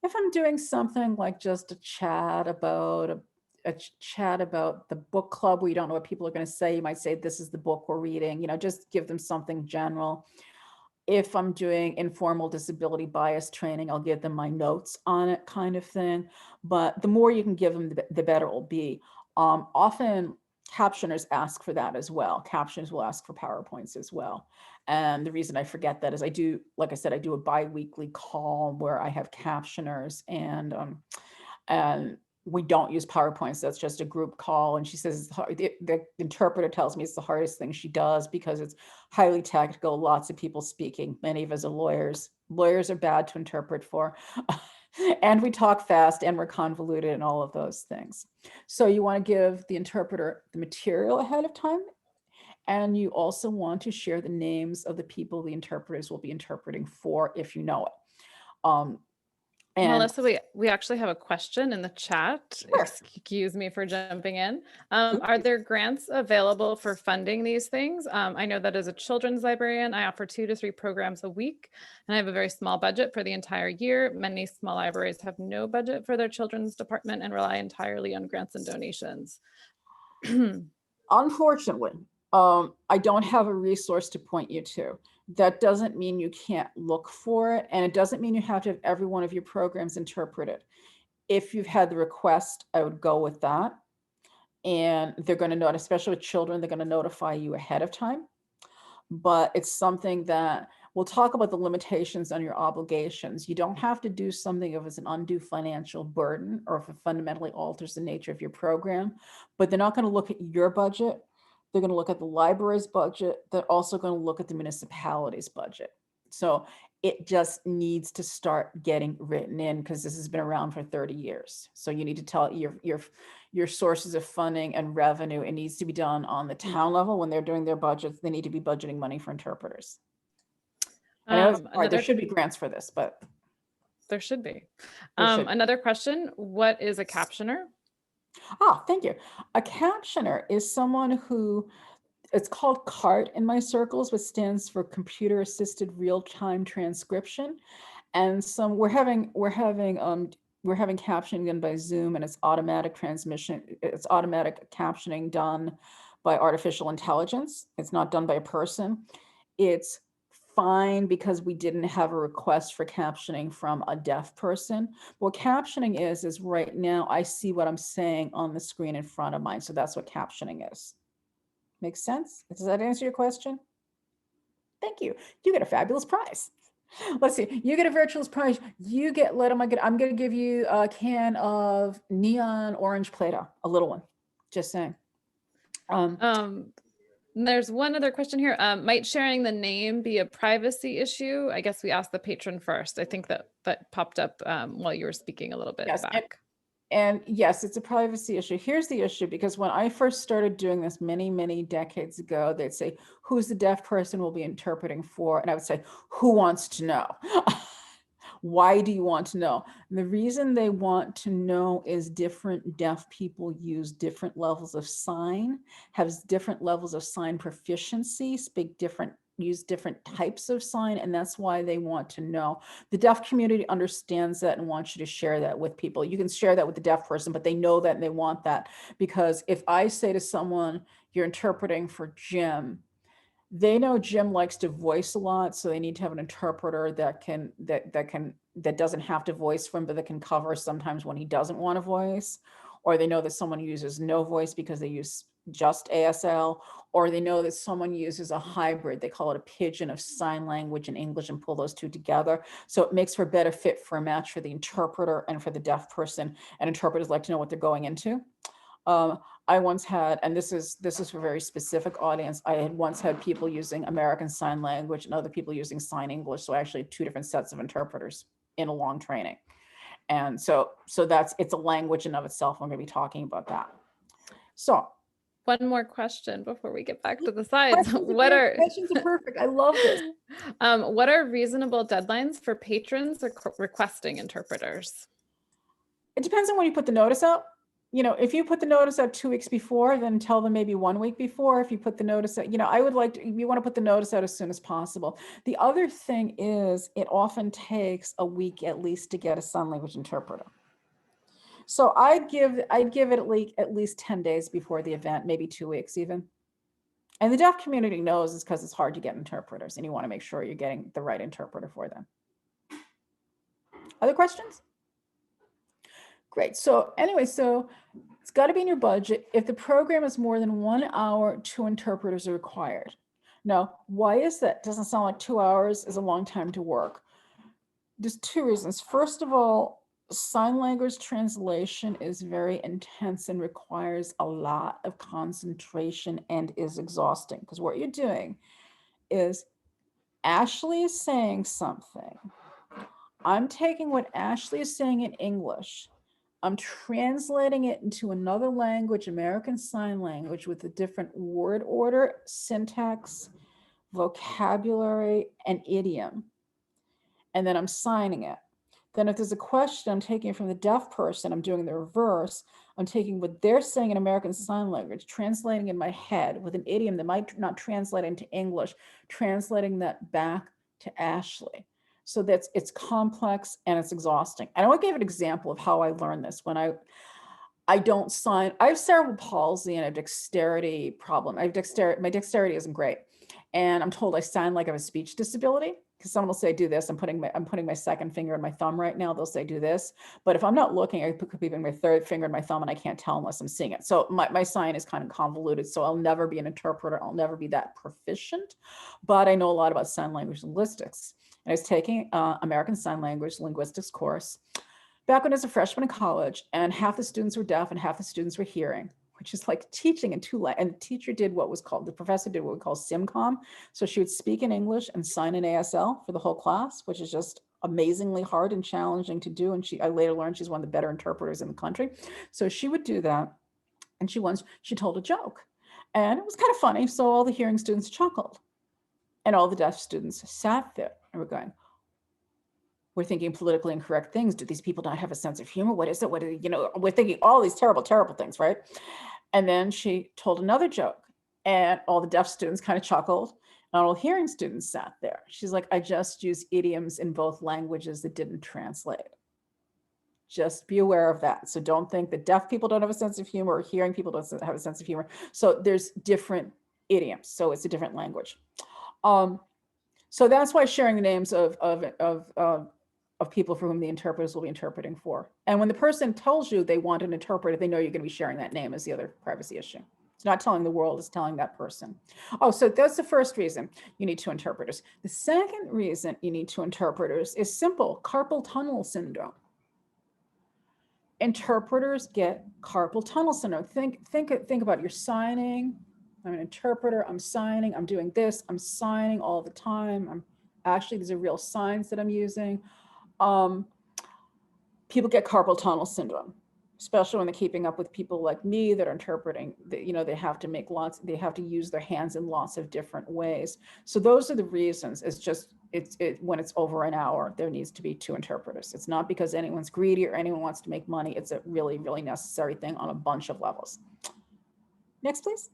If I'm doing something like just a chat about the book club where you don't know what people are going to say, you might say, this is the book we're reading, just give them something general. If I'm doing informal disability bias training, I'll give them my notes on it, kind of thing. But the more you can give them, the better it will be. Often captioners ask for that as well. Captioners will ask for PowerPoints as well. And the reason I forget that is like I said, I do a bi-weekly call where I have captioners, and we don't use PowerPoints. That's just a group call. And she says it's hard. The interpreter tells me it's the hardest thing she does because it's highly technical, lots of people speaking. Many of us are lawyers. Lawyers are bad to interpret for. And we talk fast and we're convoluted and all of those things. So you want to give the interpreter the material ahead of time. And you also want to share the names of the people the interpreters will be interpreting for if you know it. And Melissa, we actually have a question in the chat. sure. Excuse me for jumping in. Are there grants available for funding these things? I know that as a children's librarian, I offer 2 to 3 programs a week, and I have a very small budget for the entire year. Many small libraries have no budget for their children's department and rely entirely on grants and donations. Unfortunately, I don't have a resource to point you to. That doesn't mean you can't look for it, and it doesn't mean you have to have every one of your programs interpreted. If you've had the request, I would go with that. And they're going to notify, especially with children, they're going to notify you ahead of time. But it's something that we'll talk about the limitations on your obligations. You don't have to do something if it's an undue financial burden or if it fundamentally alters the nature of your program, but they're not going to look at your budget. They're going to look at the library's budget. They're also going to look at the municipality's budget. So it just needs to start getting written in because this has been around for 30 years. So you need to tell your sources of funding and revenue. It needs to be done on the town level when they're doing their budgets. They need to be budgeting money for interpreters. I know there should be grants for this, but there should be. Another question: what is a captioner? Ah, thank you. A captioner is someone who, it's called CART in my circles, which stands for Computer Assisted Real-Time Transcription. And we're having captioning done by Zoom, and it's automatic transmission. It's automatic captioning done by artificial intelligence. It's not done by a person. It's fine because we didn't have a request for captioning from a deaf person. What captioning is right now I see what I'm saying on the screen in front of mine. So that's what captioning is. Makes sense? Does that answer your question? Thank you. You get a fabulous prize. Let's see. You get a virtual prize. You get, I'm going to give you a can of neon orange Play-Doh, a little one. Just saying. There's one other question here. Might sharing the name be a privacy issue? I guess we asked the patron first. I think that popped up while you were speaking a little bit back. And yes, it's a privacy issue. Here's the issue, because when I first started doing this many, many decades ago, they'd say, who's the deaf person we'll be interpreting for? And I would say, who wants to know? Why do you want to know? And the reason they want to know is different deaf people use different levels of sign, have different levels of sign proficiency, use different types of sign, and that's why they want to know. The deaf community understands that and wants you to share that with people. You can share that with the deaf person, but they know that and they want that, because if I say to someone, you're interpreting for Jim, they know Jim likes to voice a lot, so they need to have an interpreter that doesn't have to voice for him, but that can cover sometimes when he doesn't want to voice. Or they know that someone uses no voice because they use just ASL, or they know that someone uses a hybrid. They call it a pigeon of sign language and English, and pull those two together. So it makes for a better fit for a match for the interpreter and for the deaf person. And interpreters like to know what they're going into. I once had, and this is for a very specific audience, I had once had people using American Sign Language and other people using Sign English. So I actually had 2 different sets of interpreters in a long training. And so it's a language in of itself. I'm going to be talking about that. So one more question before we get back to the slides. Questions are perfect. I love this. What are reasonable deadlines for patrons requesting interpreters? It depends on when you put the notice out. You know, if you put the notice out 2 weeks before, then tell them maybe 1 week before. If you put the notice out, you know, you want to put the notice out as soon as possible. The other thing is, it often takes a week at least to get a sign language interpreter. So I'd give it at least 10 days before the event, maybe 2 weeks even. And the deaf community knows it's because it's hard to get interpreters, and you want to make sure you're getting the right interpreter for them. Other questions? Great. So anyway, so it's got to be in your budget. If the program is more than 1 hour, 2 interpreters are required. Now, why is that? Doesn't sound like 2 hours is a long time to work. There's 2 reasons. First of all, Sign language translation is very intense and requires a lot of concentration and is exhausting, because what you're doing is Ashley is saying something. I'm taking what Ashley is saying in English. I'm translating it into another language, American Sign Language, with a different word order, syntax, vocabulary, and idiom. And then I'm signing it. Then if there's a question, I'm taking it from the deaf person, I'm doing the reverse. I'm taking what they're saying in American Sign Language, translating in my head with an idiom that might not translate into English, translating that back to Ashley. So it's complex and it's exhausting. And I want to give an example of how I learned this. When I don't sign, I have cerebral palsy and a dexterity problem. My dexterity isn't great. And I'm told I sign like I have a speech disability, because someone will say, do this. I'm putting my second finger in my thumb right now. They'll say, do this. But if I'm not looking, I could be putting my third finger in my thumb and I can't tell unless I'm seeing it. So my sign is kind of convoluted. So I'll never be an interpreter. I'll never be that proficient, but I know a lot about sign language linguistics. And I was taking American Sign Language linguistics course back when I was a freshman in college, and half the students were deaf and half the students were hearing, which is like teaching in two languages. And the teacher did the professor did what we call SimCom. So she would speak in English and sign in ASL for the whole class, which is just amazingly hard and challenging to do. And I later learned she's one of the better interpreters in the country. So she would do that. And she told a joke, and it was kind of funny. So all the hearing students chuckled, and all the deaf students sat there and were going, we're thinking politically incorrect things. Do these people not have a sense of humor? What is it? We're thinking all these terrible, terrible things, right? And then she told another joke, and all the deaf students kind of chuckled, and all hearing students sat there. She's like, I just used idioms in both languages that didn't translate. Just be aware of that. So don't think that deaf people don't have a sense of humor or hearing people don't have a sense of humor. So there's different idioms. So it's a different language. So that's why sharing the names of people for whom the interpreters will be interpreting for. And when the person tells you they want an interpreter, they know you're going to be sharing that name, is the other privacy issue. It's not telling the world, it's telling that person. Oh, so that's the first reason you need two interpreters. The second reason you need two interpreters is simple: carpal tunnel syndrome. Interpreters get carpal tunnel syndrome. Think about, you're signing. I'm an interpreter, I'm signing, I'm doing this, I'm signing all the time. Actually, these are real signs that I'm using. People get carpal tunnel syndrome, especially when they're keeping up with people like me that are interpreting. They have to use their hands in lots of different ways. So those are the reasons. When it's over an hour, there needs to be two interpreters. It's not because anyone's greedy or anyone wants to make money. It's a really, really necessary thing on a bunch of levels. Next, please.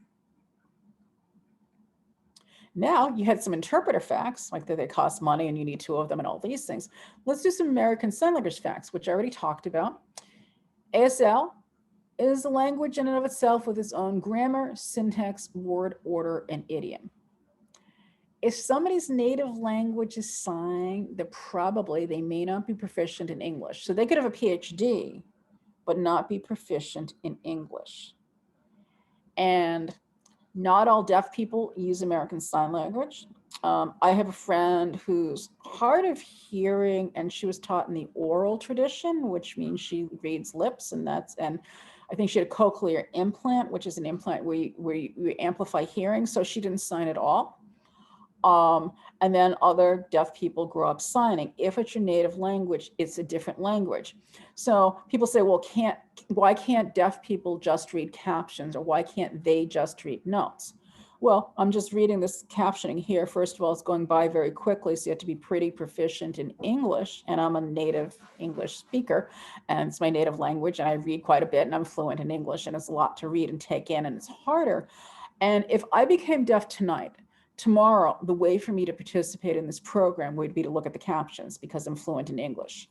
Now you had some interpreter facts, like that they cost money and you need two of them and all these things. Let's do some American Sign Language facts, which I already talked about. ASL is a language in and of itself with its own grammar, syntax, word order, and idiom. If somebody's native language is sign, they may not be proficient in English. So they could have a PhD, but not be proficient in English. And not all deaf people use American Sign Language. I have a friend who's hard of hearing, and she was taught in the oral tradition, which means she reads lips, and I think she had a cochlear implant, which is an implant where you amplify hearing. So she didn't sign at all. And then other deaf people grow up signing. If it's your native language, it's a different language. So people say, well, why can't deaf people just read captions, or why can't they just read notes? Well, I'm just reading this captioning here. First of all, it's going by very quickly, so you have to be pretty proficient in English, and I'm a native English speaker, and it's my native language, and I read quite a bit, and I'm fluent in English, and it's a lot to read and take in, and it's harder. And if I became deaf tonight, tomorrow, the way for me to participate in this program would be to look at the captions because I'm fluent in English.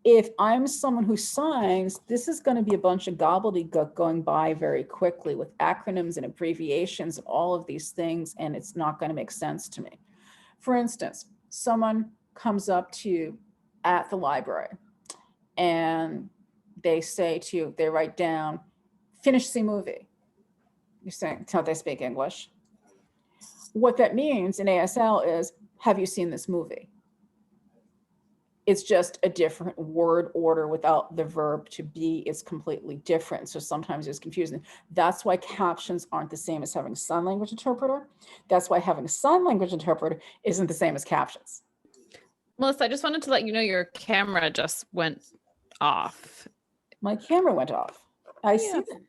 If I'm someone who signs, this is going to be a bunch of gobbledygook going by very quickly with acronyms and abbreviations and all of these things, and it's not going to make sense to me. For instance, someone comes up to you at the library and they say to you, they write down, finish the movie. You're saying, tell they speak English. What that means in ASL is, have you seen this movie? It's just a different word order without the verb to be is completely different. So sometimes it's confusing. That's why captions aren't the same as having a sign language interpreter. That's why having a sign language interpreter isn't the same as captions. Melissa, I just wanted to let you know your camera just went off. My camera went off. I Yeah. see that.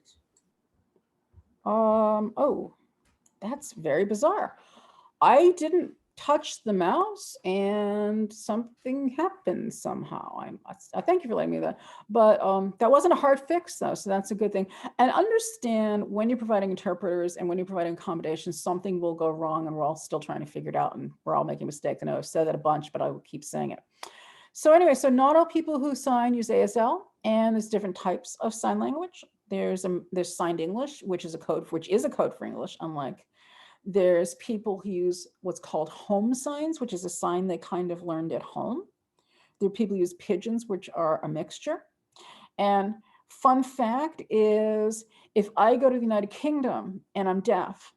Oh, that's very bizarre. I didn't touch the mouse and something happened somehow. I thank you for letting me know that. But that wasn't a hard fix though, so that's a good thing. And understand when you're providing interpreters and when you're providing accommodations, something will go wrong and we're all still trying to figure it out and we're all making mistakes. I know I've said that a bunch, but I will keep saying it. So anyway, so not all people who sign use ASL, and there's different types of sign language. There's signed English, which is a code for English, unlike there's people who use what's called home signs, which is a sign they kind of learned at home. There are people who use pigeons, which are a mixture. And fun fact is, if I go to the United Kingdom and I'm deaf,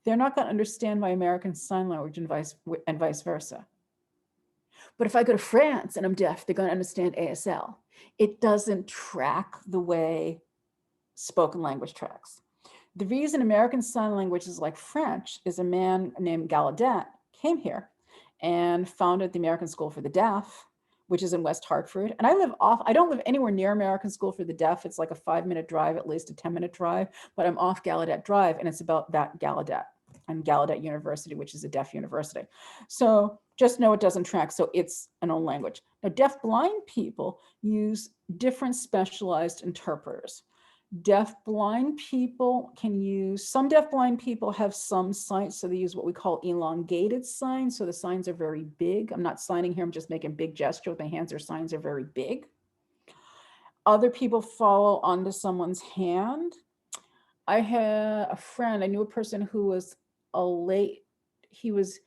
they're not going to understand my American Sign Language and vice versa. But if I go to France and I'm deaf, they're going to understand ASL. It doesn't track the way spoken language tracks. The reason American Sign Language is like French is a man named Gallaudet came here and founded the American School for the Deaf, which is in West Hartford. And I don't live anywhere near American School for the Deaf. It's like a 5-minute drive, at least a 10-minute drive, but I'm off Gallaudet Drive and it's about that Gallaudet and Gallaudet University, which is a deaf university. So just know it doesn't track. So it's an own language. Now, deaf blind people use different specialized interpreters. Deaf-blind people can use, some deaf-blind people have some signs, so they use what we call elongated signs. So the signs are very big. I'm not signing here, I'm just making big gesture with my hands. Their signs are very big. Other people follow onto someone's hand. I had a friend, I knew a person who was he was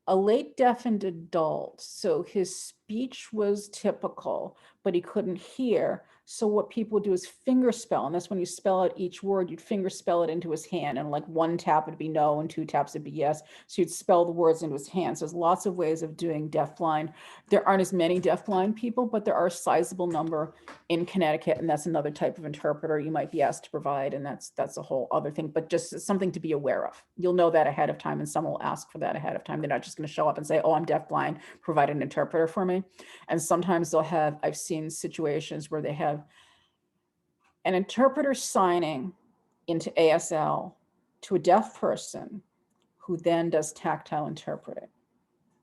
a late deafened adult. So his speech was typical, but he couldn't hear. So what people do is finger spell. And that's when you spell out each word, you'd finger spell it into his hand. And like 1 tap would be no and 2 taps would be yes. So you'd spell the words into his hand. So there's lots of ways of doing deafblind. There aren't as many deafblind people, but there are a sizable number in Connecticut. And that's another type of interpreter you might be asked to provide. And that's a whole other thing, but just something to be aware of. You'll know that ahead of time and someone will ask for that ahead of time. They're not just going to show up and say, oh, I'm deafblind, provide an interpreter for me. And sometimes I've seen situations where they have an interpreter signing into ASL to a deaf person who then does tactile interpreting.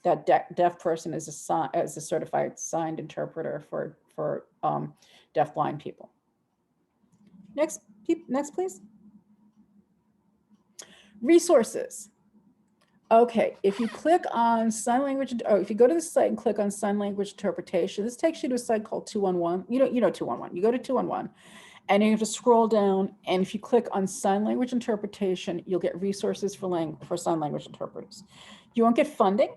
That deaf person is a certified signed interpreter for deaf-blind people. Next, please. Resources. Okay, if you click on sign language, or if you go to the site and click on sign language interpretation, this takes you to a site called 211. You know 211. You go to 211 and you have to scroll down, and if you click on sign language interpretation, you'll get resources for sign language interpreters. You won't get funding,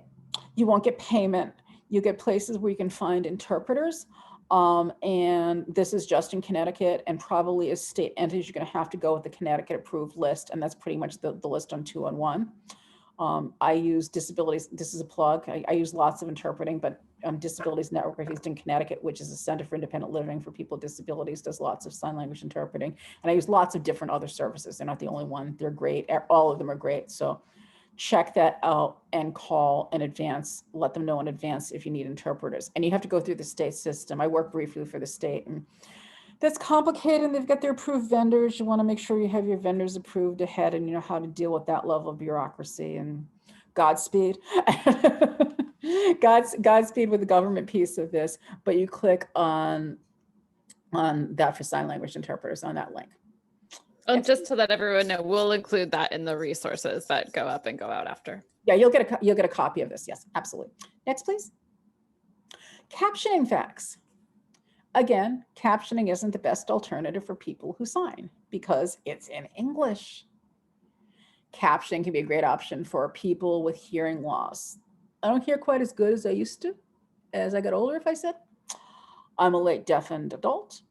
you won't get payment, you get places where you can find interpreters. And this is just in Connecticut, and probably as state entities, you're going to have to go with the Connecticut approved list, and that's pretty much the list on 211. I use disabilities, this is a plug, I use lots of interpreting, but Disabilities Network are used in Connecticut, which is a Center for Independent Living for people with disabilities, does lots of sign language interpreting. And I use lots of different other services. They're not the only one, they're great, all of them are great. So check that out and call in advance, let them know in advance if you need interpreters. And you have to go through the state system. I work briefly for the state, and that's complicated, and they've got their approved vendors. You want to make sure you have your vendors approved ahead and you know how to deal with that level of bureaucracy. And Godspeed. Godspeed with the government piece of this, but you click on that for sign language interpreters on that link. And just to let everyone know, we'll include that in the resources that go up and go out after. Yeah, you'll get a copy of this. Yes, absolutely. Next, please. Captioning facts. Again, captioning isn't the best alternative for people who sign because it's in English. Captioning can be a great option for people with hearing loss. I don't hear quite as good as I used to as I got older, if I said. I'm a late deafened adult.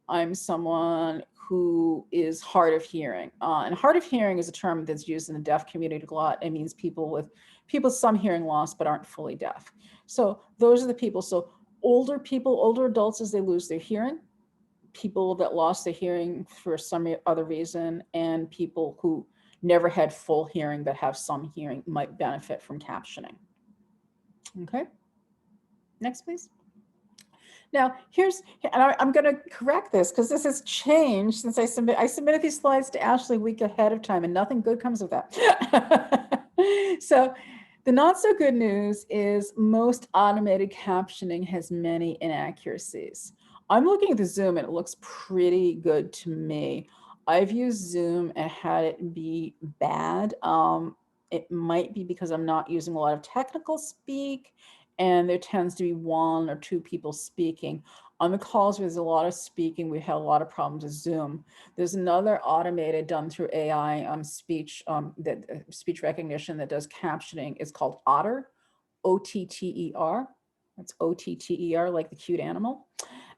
I'm someone who is hard of hearing. And hard of hearing is a term that's used in the deaf community a lot. It means people with some hearing loss but aren't fully deaf. So those are the people. So older people, older adults as they lose their hearing, people that lost their hearing for some other reason, and people who never had full hearing but have some hearing might benefit from captioning. Okay, next please. Now I'm going to correct this because this has changed since I submitted these slides to Ashley a week ahead of time, and nothing good comes of that. So the not so good news is most automated captioning has many inaccuracies. I'm looking at the Zoom and it looks pretty good to me. I've used Zoom and had it be bad. It might be because I'm not using a lot of technical speak, and there tends to be one or two people speaking. On the calls where there's a lot of speaking, we had a lot of problems with Zoom. There's another automated done through AI speech speech recognition that does captioning. It's called Otter, O-T-T-E-R. That's O-T-T-E-R, like the cute animal.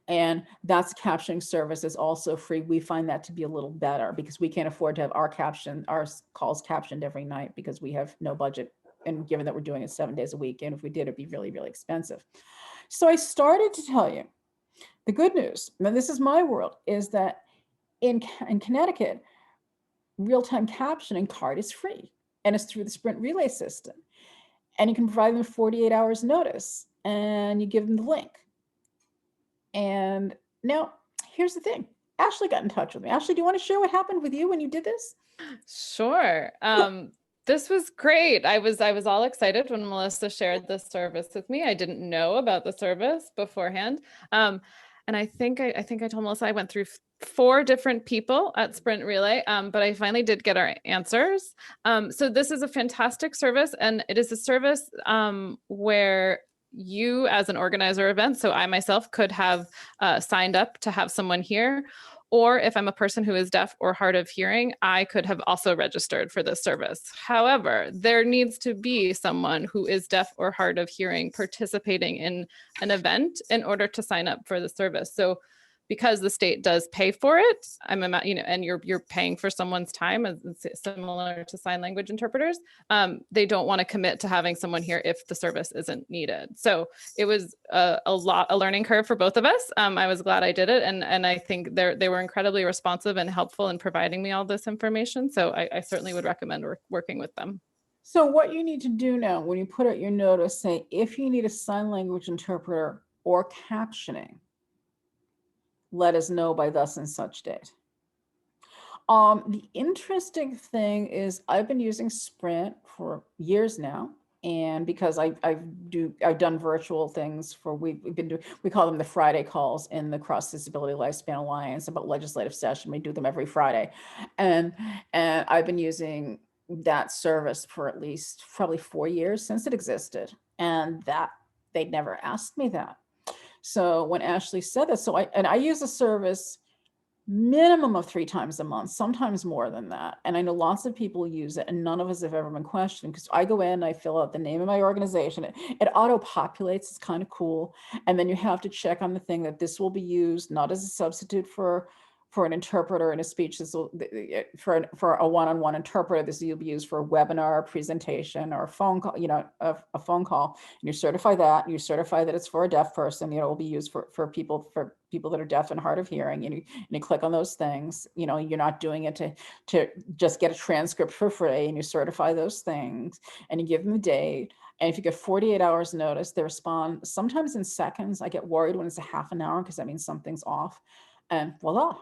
And that's a captioning service. Is also free. We find that to be a little better because we can't afford to have our calls captioned every night because we have no budget. And given that we're doing it 7 days a week, and if we did, it'd be really, really expensive. So I started to tell you the good news, now this is my world, is that in Connecticut, real-time captioning card is free, and it's through the Sprint relay system. And you can provide them 48 hours notice, and you give them the link. And now, here's the thing. Ashley got in touch with me. Ashley, do you want to share what happened with you when you did this? Sure. This was great. I was all excited when Melissa shared this service with me. I didn't know about the service beforehand. And I think I told Melissa I went through 4 different people at Sprint Relay, but I finally did get our answers. So this is a fantastic service, and it is a service where you as an organizer event, so I myself could have signed up to have someone here, or if I'm a person who is deaf or hard of hearing, I could have also registered for this service. However, there needs to be someone who is deaf or hard of hearing participating in an event in order to sign up for the service. So because the state does pay for it, and you're paying for someone's time, as similar to sign language interpreters. They don't want to commit to having someone here if the service isn't needed. So it was a learning curve for both of us. I was glad I did it, and I think they were incredibly responsive and helpful in providing me all this information. So I certainly would recommend working with them. So what you need to do now, when you put out your notice, say if you need a sign language interpreter or captioning, let us know by thus and such date. The interesting thing is I've been using Sprint for years now, and because I've done virtual things for we call them the Friday calls in the Cross Disability Lifespan Alliance about legislative session. We do them every Friday, and I've been using that service for at least probably 4 years since it existed, and that they'd never asked me that. So when Ashley said that, I use a service minimum of 3 times a month, sometimes more than that. And I know lots of people use it, and none of us have ever been questioned because I go in, I fill out the name of my organization, it auto populates, it's kind of cool. And then you have to check on the thing that this will be used not as a substitute for an interpreter in a speech. This will for a one-on-one interpreter. This will be used for a webinar, presentation, or a phone call. A phone call. And you certify that. You certify that it's for a deaf person. It will be used for people that are deaf and hard of hearing. And you click on those things. You're not doing it to just get a transcript for free. And you certify those things. And you give them the date. And if you get 48 hours notice, they respond sometimes in seconds. I get worried when it's a half an hour because that means something's off. And voila.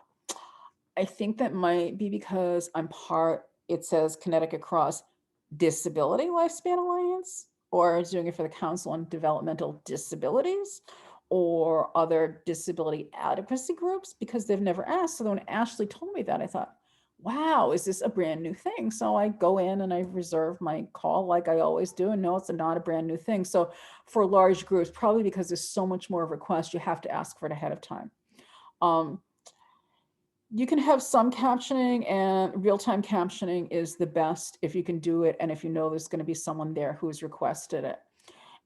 I think that might be because it says Connecticut Cross Disability Lifespan Alliance, or doing it for the Council on Developmental Disabilities or other disability advocacy groups, because they've never asked. So when Ashley told me that, I thought, wow, is this a brand new thing? So I go in and I reserve my call like I always do. And no, it's not a brand new thing. So for large groups, probably because there's so much more of a request, you have to ask for it ahead of time. You can have some captioning, and real-time captioning is the best if you can do it and if you know there's going to be someone there who's requested it.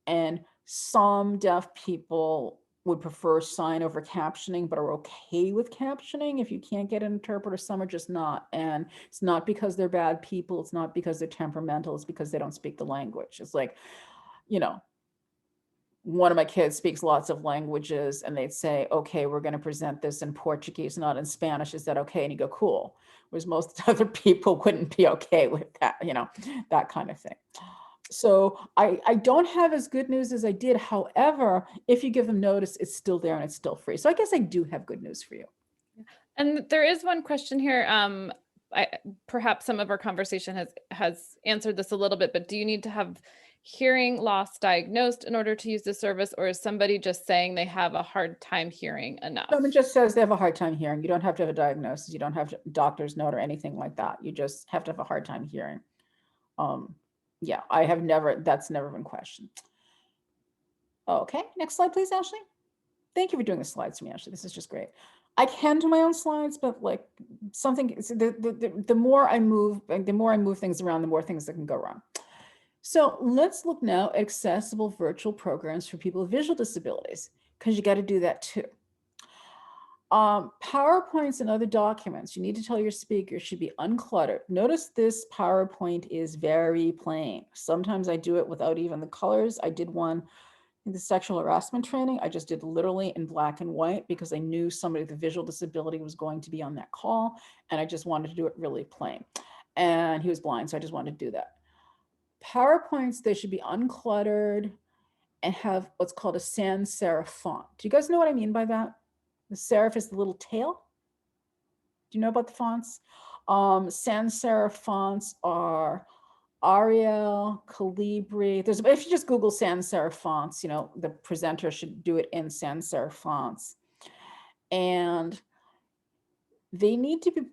And some deaf people would prefer sign over captioning, but are okay with captioning. If you can't get an interpreter, some are just not. And it's not because they're bad people. It's not because they're temperamental. It's because they don't speak the language. It's like, you know, one of my kids speaks lots of languages and they'd say, okay, we're going to present this in Portuguese, not in Spanish. Is that okay? And you go, cool. Whereas most other people wouldn't be okay with that, you know, that kind of thing. So I don't have as good news as I did. However, if you give them notice, it's still there and it's still free. So I guess I do have good news for you. And there is one question here. Perhaps some of our conversation has answered this a little bit, but do you need to have hearing loss diagnosed in order to use the service, or is somebody just saying they have a hard time hearing enough? Someone just says they have a hard time hearing. You don't have to have a diagnosis. You don't have a doctor's note or anything like that. You just have to have a hard time hearing. Yeah, that's never been questioned. Okay, next slide, please, Ashley. Thank you for doing the slides for me, Ashley. This is just great. I can do my own slides, but like the more I move things around, the more things that can go wrong. So let's look now at accessible virtual programs for people with visual disabilities, because you got to do that too. PowerPoints and other documents, you need to tell your speaker should be uncluttered. Notice this PowerPoint is very plain. Sometimes I do it without even the colors. I did one in the sexual harassment training. I just did literally in black and white because I knew somebody with a visual disability was going to be on that call, and I just wanted to do it really plain. And he was blind, so I just wanted to do that. PowerPoints, they should be uncluttered and have what's called a sans serif font. Do you guys know what I mean by that? The serif is the little tail. Do you know about the fonts? Sans serif fonts are Arial, Calibri. If you just Google sans serif fonts, you know, the presenter should do it in sans serif fonts. And they need to be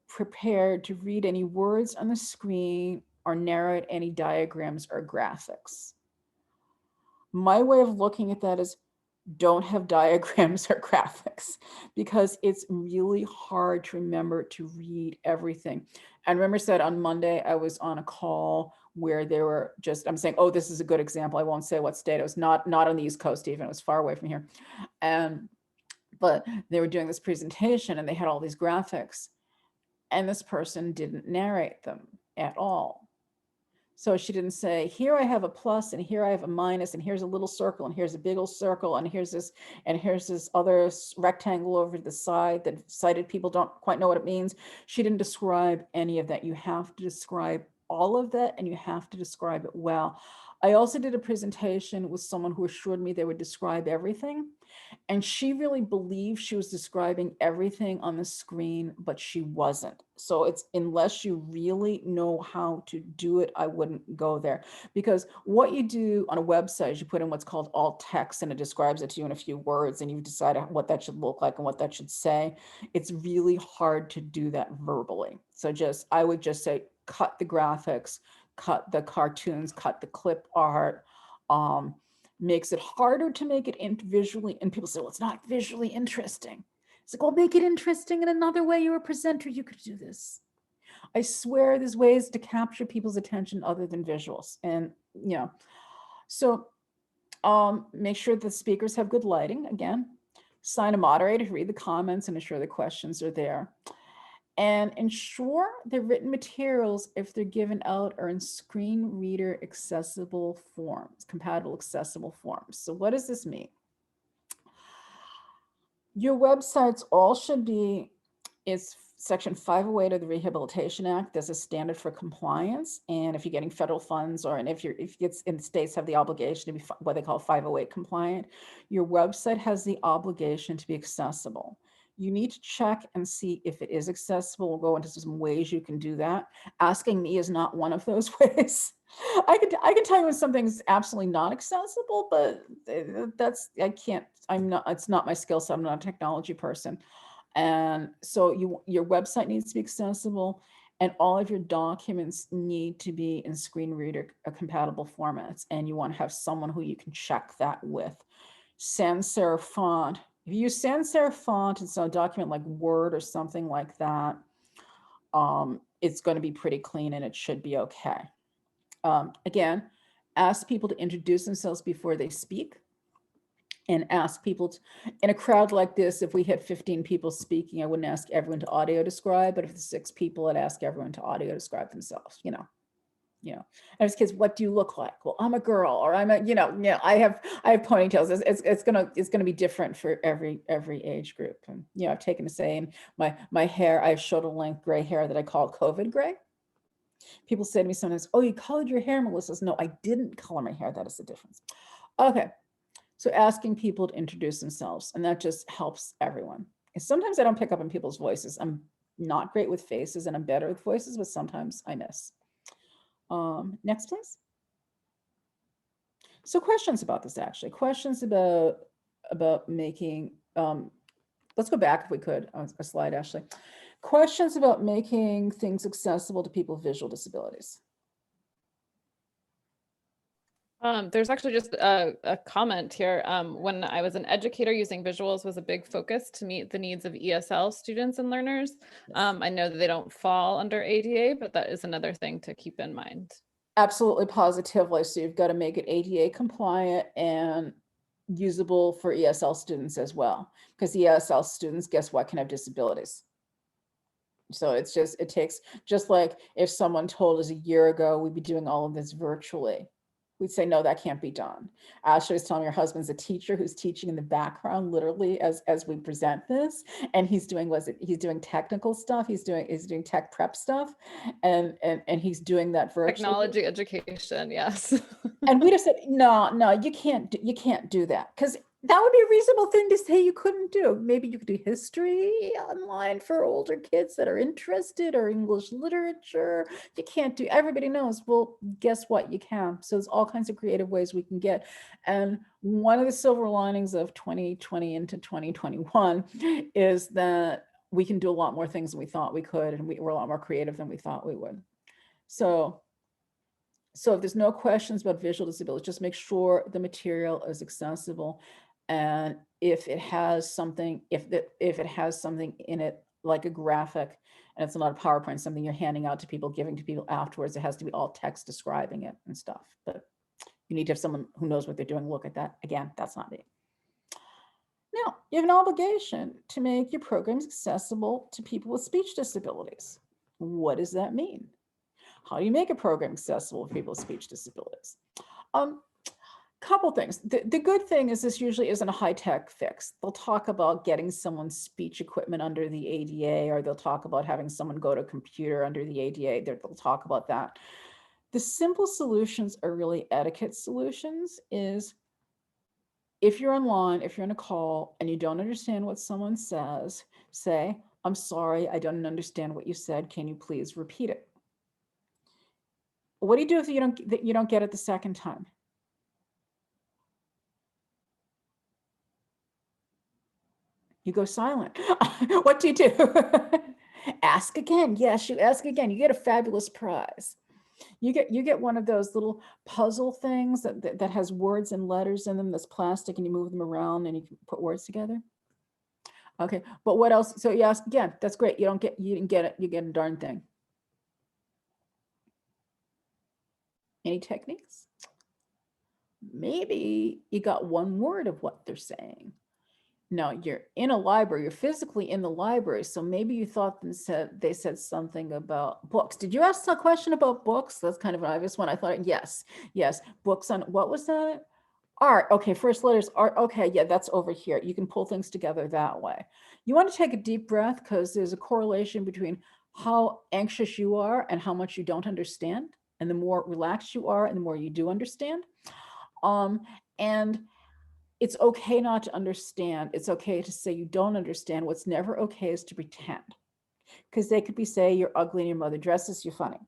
prepared to read any words on the screen or narrate any diagrams or graphics. My way of looking at that is don't have diagrams or graphics, because it's really hard to remember to read everything. And remember, said on Monday, I was on a call where they were just, I'm saying, oh, this is a good example. I won't say what state. It was not on the East Coast even. It was far away from here. But they were doing this presentation and they had all these graphics, and this person didn't narrate them at all. So she didn't say, here I have a plus and here I have a minus and here's a little circle and here's a big old circle and here's this other rectangle over to the side that sighted people don't quite know what it means. She didn't describe any of that. You have to describe all of that, and you have to describe it well. I also did a presentation with someone who assured me they would describe everything. And she really believed she was describing everything on the screen, but she wasn't. So it's, unless you really know how to do it, I wouldn't go there. Because what you do on a website is you put in what's called alt text, and it describes it to you in a few words, and you decide what that should look like and what that should say. It's really hard to do that verbally. So I would just say, cut the graphics, cut the cartoons, cut the clip art. Makes it harder to make it visually. And people say, well, it's not visually interesting. It's like, well, make it interesting in another way. You're a presenter, you could do this. I swear there's ways to capture people's attention other than visuals. And, you know, so make sure the speakers have good lighting. Again, assign a moderator to read the comments and ensure the questions are there. And ensure the written materials, if they're given out, are in screen reader accessible forms, compatible accessible forms. So what does this mean? Your websites all should be, it's Section 508 of the Rehabilitation Act. There's a standard for compliance. And if you're getting federal funds, or and if it's in states have the obligation to be what they call 508 compliant, your website has the obligation to be accessible. You need to check and see if it is accessible. We'll go into some ways you can do that. Asking me is not one of those ways. I can tell you when something's absolutely not accessible, but it's not my skill set. I'm not a technology person. And so your website needs to be accessible, and all of your documents need to be in screen reader compatible formats. And you want to have someone who you can check that with. Sans serif font. If you use sans serif font, it's a document like Word or something like that, it's going to be pretty clean and it should be okay. Again, ask people to introduce themselves before they speak. and ask people to, in a crowd like this, if we had 15 people speaking, I wouldn't ask everyone to audio describe, but if it's 6 people, I'd ask everyone to audio describe themselves, you know. And as kids, what do you look like? Well, I'm a girl, or I'm a, I have ponytails. It's gonna be different for every age group. And I've taken to saying my hair, I have shoulder length gray hair that I call COVID gray. People say to me sometimes, "Oh, you colored your hair, Melissa." No, I didn't color my hair. That is the difference. Okay, so asking people to introduce themselves, and that just helps everyone. And sometimes I don't pick up on people's voices. I'm not great with faces, and I'm better with voices, but sometimes I miss. Next, please. So questions about this, actually. Questions about making, let's go back if we could, a slide, Ashley. Questions about making things accessible to people with visual disabilities. There's actually just a comment here. When I was an educator, using visuals was a big focus to meet the needs of ESL students and learners. Yes. I know that they don't fall under ADA, but that is another thing to keep in mind. Absolutely, positively. So you've got to make it ADA compliant and usable for ESL students as well, because ESL students, guess what, can have disabilities. So it takes, just like if someone told us a year ago we'd be doing all of this virtually, we'd say, no, that can't be done. Ashley was telling me her husband's a teacher who's teaching in the background, literally as we present this, and he's doing technical stuff. He's doing tech prep stuff, and he's doing that virtually. Technology education, yes. And we just said, no, you can't do that, because that would be a reasonable thing to say you couldn't do. Maybe you could do history online for older kids that are interested, or English literature. You can't do, everybody knows. Well, guess what? You can. So there's all kinds of creative ways we can get. And one of the silver linings of 2020 into 2021 is that we can do a lot more things than we thought we could. And we're a lot more creative than we thought we would. So if there's no questions about visual disability, just make sure the material is accessible. And if it has something, if it has something in it, like a graphic, and it's not a PowerPoint, something you're handing out to people, giving to people afterwards, it has to be all text describing it and stuff. But you need to have someone who knows what they're doing look at that. Again, that's not me. Now, you have an obligation to make your programs accessible to people with speech disabilities. What does that mean? How do you make a program accessible for people with speech disabilities? Couple things. The good thing is this usually isn't a high-tech fix. They'll talk about getting someone's speech equipment under the ADA, or they'll talk about having someone go to a computer under the ADA. They'll talk about that. The simple solutions are really etiquette solutions. Is if you're online, if you're on a call and you don't understand what someone says, say, "I'm sorry, I don't understand what you said. Can you please repeat it?" What do you do if you don't get it the second time? You go silent. What do you do? Ask again. Yes, you ask again. You get a fabulous prize. You get one of those little puzzle things that has words and letters in them, that's plastic, and you move them around and you can put words together. Okay, but what else? So you ask again. That's great. You didn't get it. You get a darn thing. Any techniques? Maybe you got one word of what they're saying. Now you're in a library, you're physically in the library. So maybe you thought they said something about books. Did you ask a question about books? That's kind of an obvious one. I thought, yes, books on, what was that? Art. Okay, first letters, art. Okay, yeah, that's over here. You can pull things together that way. You want to take a deep breath, because there's a correlation between how anxious you are and how much you don't understand. And the more relaxed you are and the more you do understand. And it's okay not to understand. It's okay to say you don't understand. What's never okay is to pretend, because they could be saying you're ugly and your mother dresses you funny.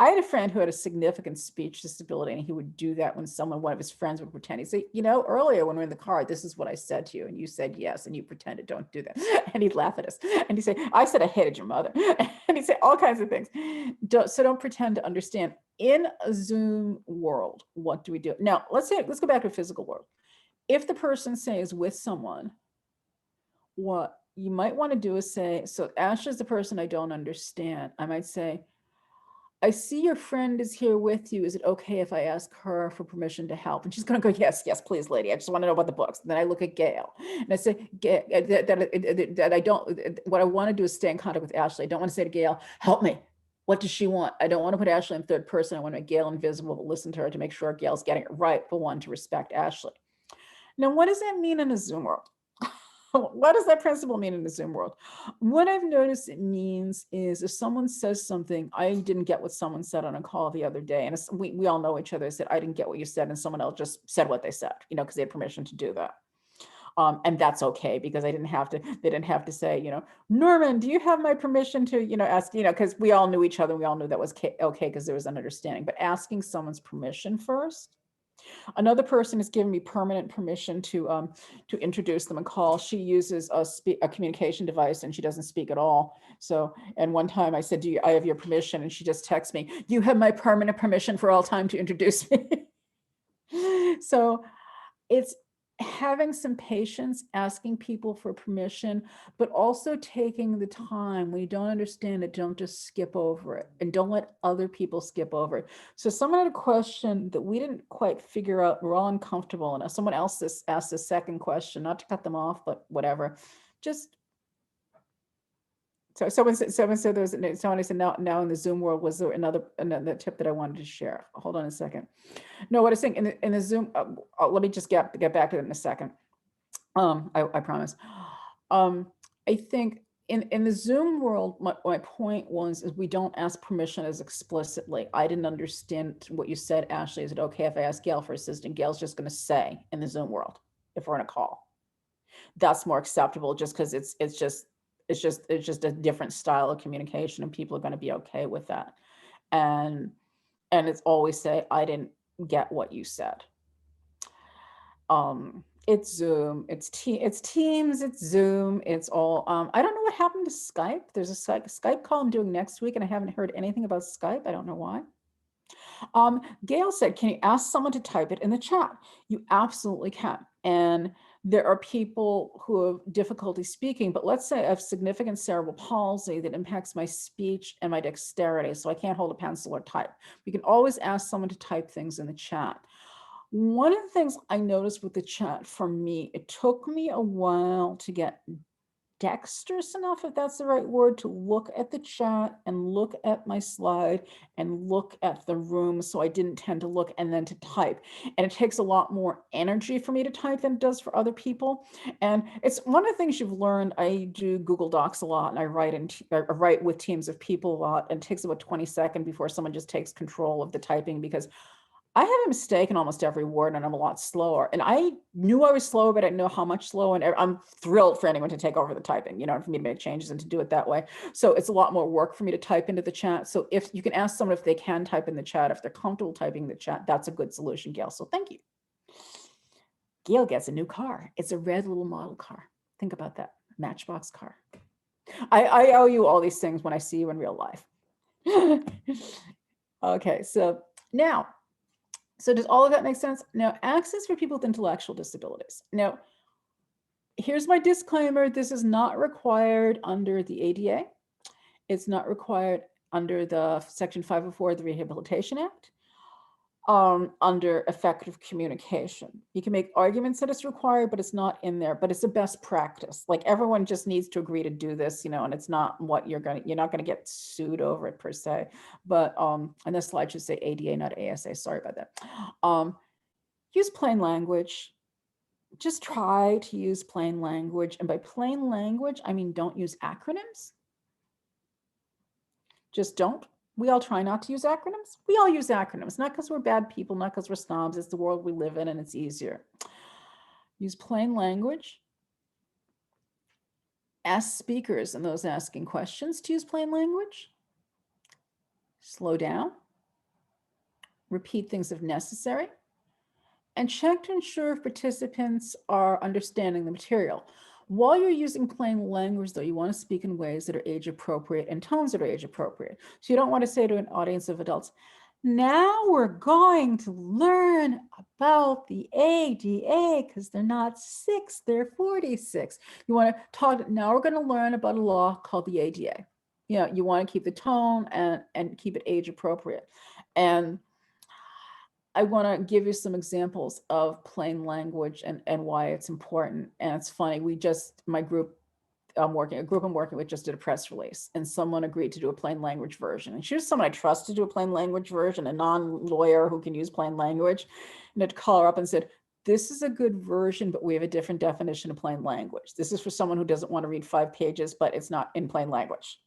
I had a friend who had a significant speech disability, and he would do that when one of his friends would pretend. He'd say, earlier when we we're in the car, this is what I said to you, and you said yes, and you pretended, don't do that. And he'd laugh at us. And he'd say, I said I hated your mother. And he'd say all kinds of things. So don't pretend to understand. In a Zoom world, what do we do? Now, let's go back to a physical world. If the person, say, is with someone, what you might want to do is say, so Ash is the person I don't understand. I might say, I see your friend is here with you. Is it okay if I ask her for permission to help? And she's going to go, yes, yes, please, lady. I just want to know about the books. And then I look at Gail and I say, that I don't, what I want to do is stay in contact with Ashley. I don't want to say to Gail, help me. What does she want? I don't want to put Ashley in third person. I want to make Gail invisible, but listen to her to make sure Gail's getting it right, for one, to respect Ashley. Now, what does that mean in a Zoom world? What does that principle mean in the Zoom world? What I've noticed it means is if someone says something, I didn't get what someone said on a call the other day, and we all know each other. I said, I didn't get what you said, and someone else just said what they said, because they had permission to do that. And that's okay, because they didn't have to say, Norman, do you have my permission to, ask, because we all knew each other. We all knew that was okay because there was an understanding. But asking someone's permission first. Another person has given me permanent permission to introduce them and call. She uses a communication device and she doesn't speak at all. So, and one time I said, I have your permission? And she just texts me, you have my permanent permission for all time to introduce me. So it's having some patience, asking people for permission, but also taking the time. When you don't understand it, don't just skip over it, and don't let other people skip over it. So someone had a question that we didn't quite figure out. We're all uncomfortable. And someone else asked a second question, not to cut them off, but whatever. So someone said someone said now in the Zoom world, was there another tip that I wanted to share? Hold on a second. No, what I was saying in the Zoom, let me just get back to it in a second. I promise. I think in the Zoom world, my point was is we don't ask permission as explicitly. I didn't understand what you said, Ashley. Is it okay if I ask Gail for assistance? Gail's just going to say in the Zoom world if we're in a call. That's more acceptable, just because it's just a different style of communication, and people are going to be okay with that. And it's always say, I didn't get what you said. It's Zoom, it's Teams, it's Zoom, it's all, I don't know what happened to Skype. There's a Skype call I'm doing next week, and I haven't heard anything about Skype. I don't know why. Gail said, can you ask someone to type it in the chat? You absolutely can. And there are people who have difficulty speaking, but let's say I have significant cerebral palsy that impacts my speech and my dexterity, so I can't hold a pencil or type. We can always ask someone to type things in the chat. One of the things I noticed with the chat, for me, it took me a while to get dexterous enough, if that's the right word, to look at the chat and look at my slide and look at the room, so I didn't tend to look and then to type. And it takes a lot more energy for me to type than it does for other people. And it's one of the things you've learned. I do Google Docs a lot, and I write with teams of people a lot, and it takes about 20 seconds before someone just takes control of the typing, because I have a mistake in almost every word, and I'm a lot slower. And I knew I was slower, but I didn't know how much slower. And I'm thrilled for anyone to take over the typing, for me to make changes and to do it that way. So it's a lot more work for me to type into the chat. So if you can ask someone if they can type in the chat, if they're comfortable typing in the chat, that's a good solution, Gail. So thank you. Gail gets a new car. It's a red little model car. Think about that. Matchbox car. I owe you all these things when I see you in real life. Okay, so now, so does all of that make sense? Now, access for people with intellectual disabilities. Now, here's my disclaimer. This is not required under the ADA. It's not required under the Section 504 of the Rehabilitation Act, under effective communication. You can make arguments that it's required, but it's not in there, but it's a best practice. Like, everyone just needs to agree to do this, and it's not what you're not going to get sued over it per se. But, and this slide should say ADA, not ASA. Sorry about that. Use plain language. Just try to use plain language. And by plain language, I mean, don't use acronyms. Just don't. We all try not to use acronyms. We all use acronyms, not because we're bad people, not because we're snobs. It's the world we live in, and it's easier. Use plain language. Ask speakers and those asking questions to use plain language. Slow down. Repeat things if necessary. And check to ensure if participants are understanding the material. While you're using plain language, though, you want to speak in ways that are age appropriate and tones that are age appropriate. So you don't want to say to an audience of adults, now we're going to learn about the ADA, because they're not 6, they're 46. You want to talk, now we're going to learn about a law called the ADA. you know, you want to keep the tone and keep it age appropriate. And I want to give you some examples of plain language and why it's important. And it's funny, my group, a group I'm working with just did a press release, and someone agreed to do a plain language version. And she was someone I trust to do a plain language version, a non-lawyer who can use plain language. And I'd call her up and said, this is a good version, but we have a different definition of plain language. This is for someone who doesn't want to read 5 pages, but it's not in plain language.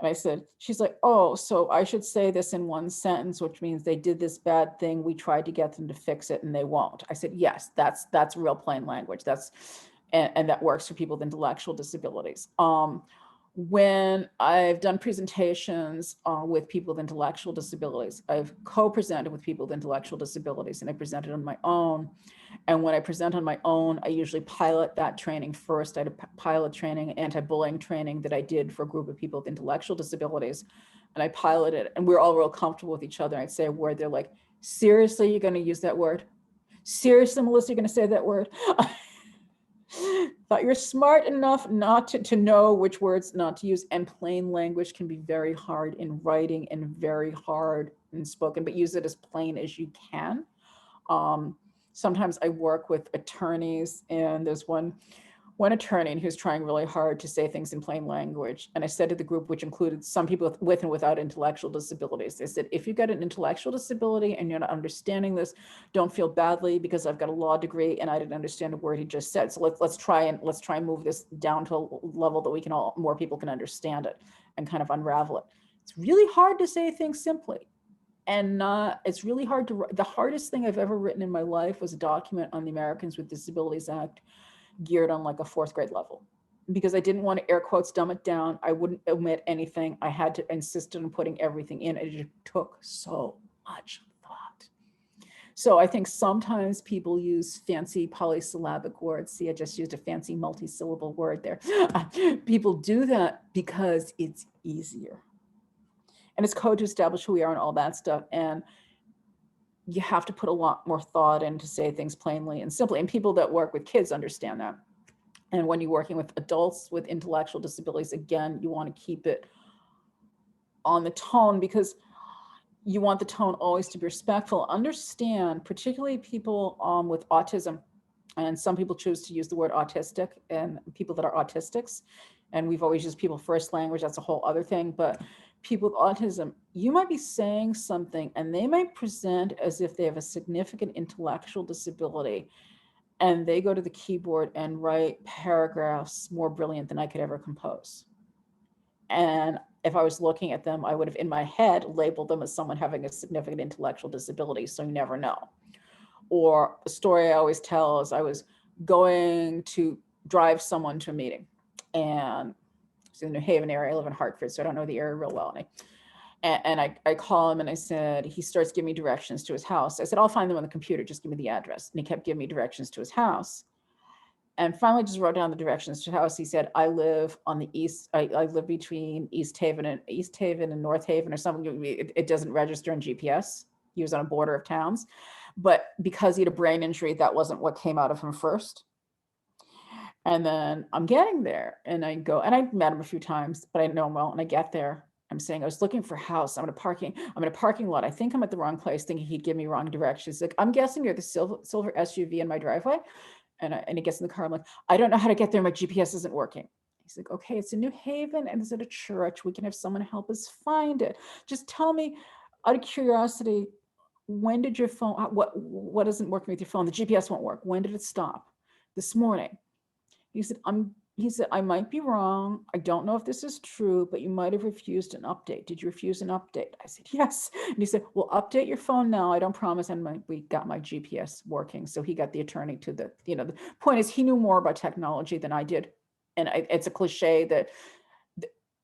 And I said, she's like, oh, so I should say this in one sentence, which means they did this bad thing. We tried to get them to fix it and they won't. I said, yes, that's real plain language. And that works for people with intellectual disabilities. When I've done presentations with people with intellectual disabilities, I've co-presented with people with intellectual disabilities, and I presented on my own. And when I present on my own, I usually pilot that training first. I had a pilot training, anti-bullying training that I did for a group of people with intellectual disabilities. And I piloted it, and we were all real comfortable with each other. I'd say a word, they're like, seriously, you're going to use that word? Seriously, Melissa, you're going to say that word? Thought you're smart enough not to know which words not to use. And plain language can be very hard in writing and very hard in spoken, but use it as plain as you can. Sometimes I work with attorneys, and there's one attorney who's trying really hard to say things in plain language. And I said to the group, which included some people with and without intellectual disabilities, I said, if you've got an intellectual disability and you're not understanding this, don't feel badly, because I've got a law degree and I didn't understand a word he just said. So let's try and move this down to a level that more people can understand it and kind of unravel it. It's really hard to say things simply. And it's really hard to, the hardest thing I've ever written in my life was a document on the Americans with Disabilities Act, geared on like a 4th grade level, because I didn't want to air quotes dumb it down. I wouldn't omit anything. I had to insist on putting everything in. It took so much thought. So I think sometimes people use fancy polysyllabic words. See, I just used a fancy multi-syllable word there. People do that because it's easier. And it's code to establish who we are and all that stuff. And you have to put a lot more thought in to say things plainly and simply. And people that work with kids understand that. And when you're working with adults with intellectual disabilities, again, you want to keep it on the tone, because you want the tone always to be respectful. Understand, particularly people with autism, and some people choose to use the word autistic, and people that are autistics. And we've always used people first language. That's a whole other thing. But people with autism, you might be saying something and they might present as if they have a significant intellectual disability, and they go to the keyboard and write paragraphs more brilliant than I could ever compose. And if I was looking at them, I would have in my head labeled them as someone having a significant intellectual disability. So you never know. Or a story I always tell is I was going to drive someone to a meeting, and it's in the New Haven area. I live in Hartford, so I don't know the area real well. And I call him and I said, he starts giving me directions to his house. I said, I'll find them on the computer, just give me the address. And he kept giving me directions to his house. And finally just wrote down the directions to his house. He said, I live on the east, I live between East Haven and North Haven or something. It doesn't register in GPS. He was on a border of towns. But because he had a brain injury, that wasn't what came out of him first. And then I'm getting there, and I go, and I met him a few times, but I know him well. And I get there, I'm saying, I was looking for a house. I'm in a parking lot. I think I'm at the wrong place, thinking he'd give me wrong directions. He's like, I'm guessing you're the silver SUV in my driveway. And he gets in the car. I'm like, I don't know how to get there. My GPS isn't working. He's like, okay, it's in New Haven and it's at a church. We can have someone help us find it. Just tell me, out of curiosity, when did your phone, what isn't working with your phone? The GPS won't work. When did it stop? This morning. He said, I might be wrong. I don't know if this is true, but you might have refused an update. Did you refuse an update? I said, yes. And he said, well, update your phone now. I don't promise. And we got my GPS working. So he got the attorney to the point is, he knew more about technology than I did. And it's a cliche that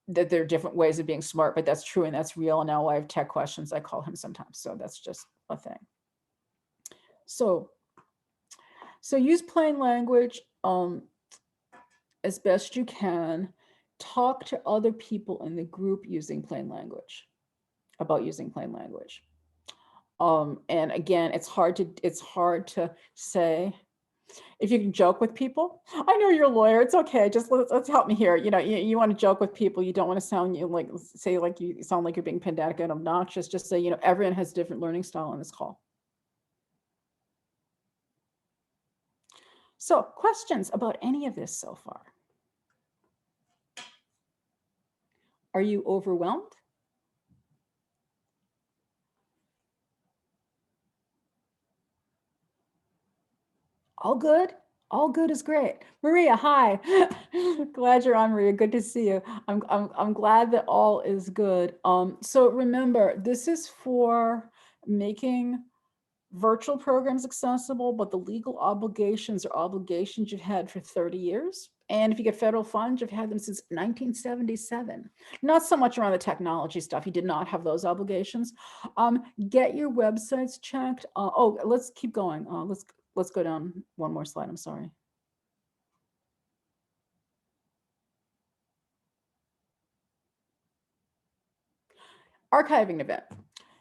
there are different ways of being smart, but that's true and that's real. And now I have tech questions. I call him sometimes. So that's just a thing. So use plain language. As best you can. Talk to other people in the group using plain language, about using plain language. And again, it's hard to say, If you can joke with people, I know you're a lawyer. It's okay. Just let's help me here. You know, you want to joke with people. You don't want to sound like you sound like you're being pedantic and obnoxious. Just say, you know, everyone has different learning style on this call. So questions about any of this so far? Are you overwhelmed? All good. All good is great. Maria, hi. Glad you're on, Maria. Good to see you. I'm glad that all is good. So remember, this is for making virtual programs accessible, but the legal obligations are obligations you've had for 30 years. And if you get federal funds, you've had them since 1977. Not so much around the technology stuff. You did not have those obligations. Get your websites checked. Oh, let's keep going. Let's go down one more slide. I'm sorry. Archiving event.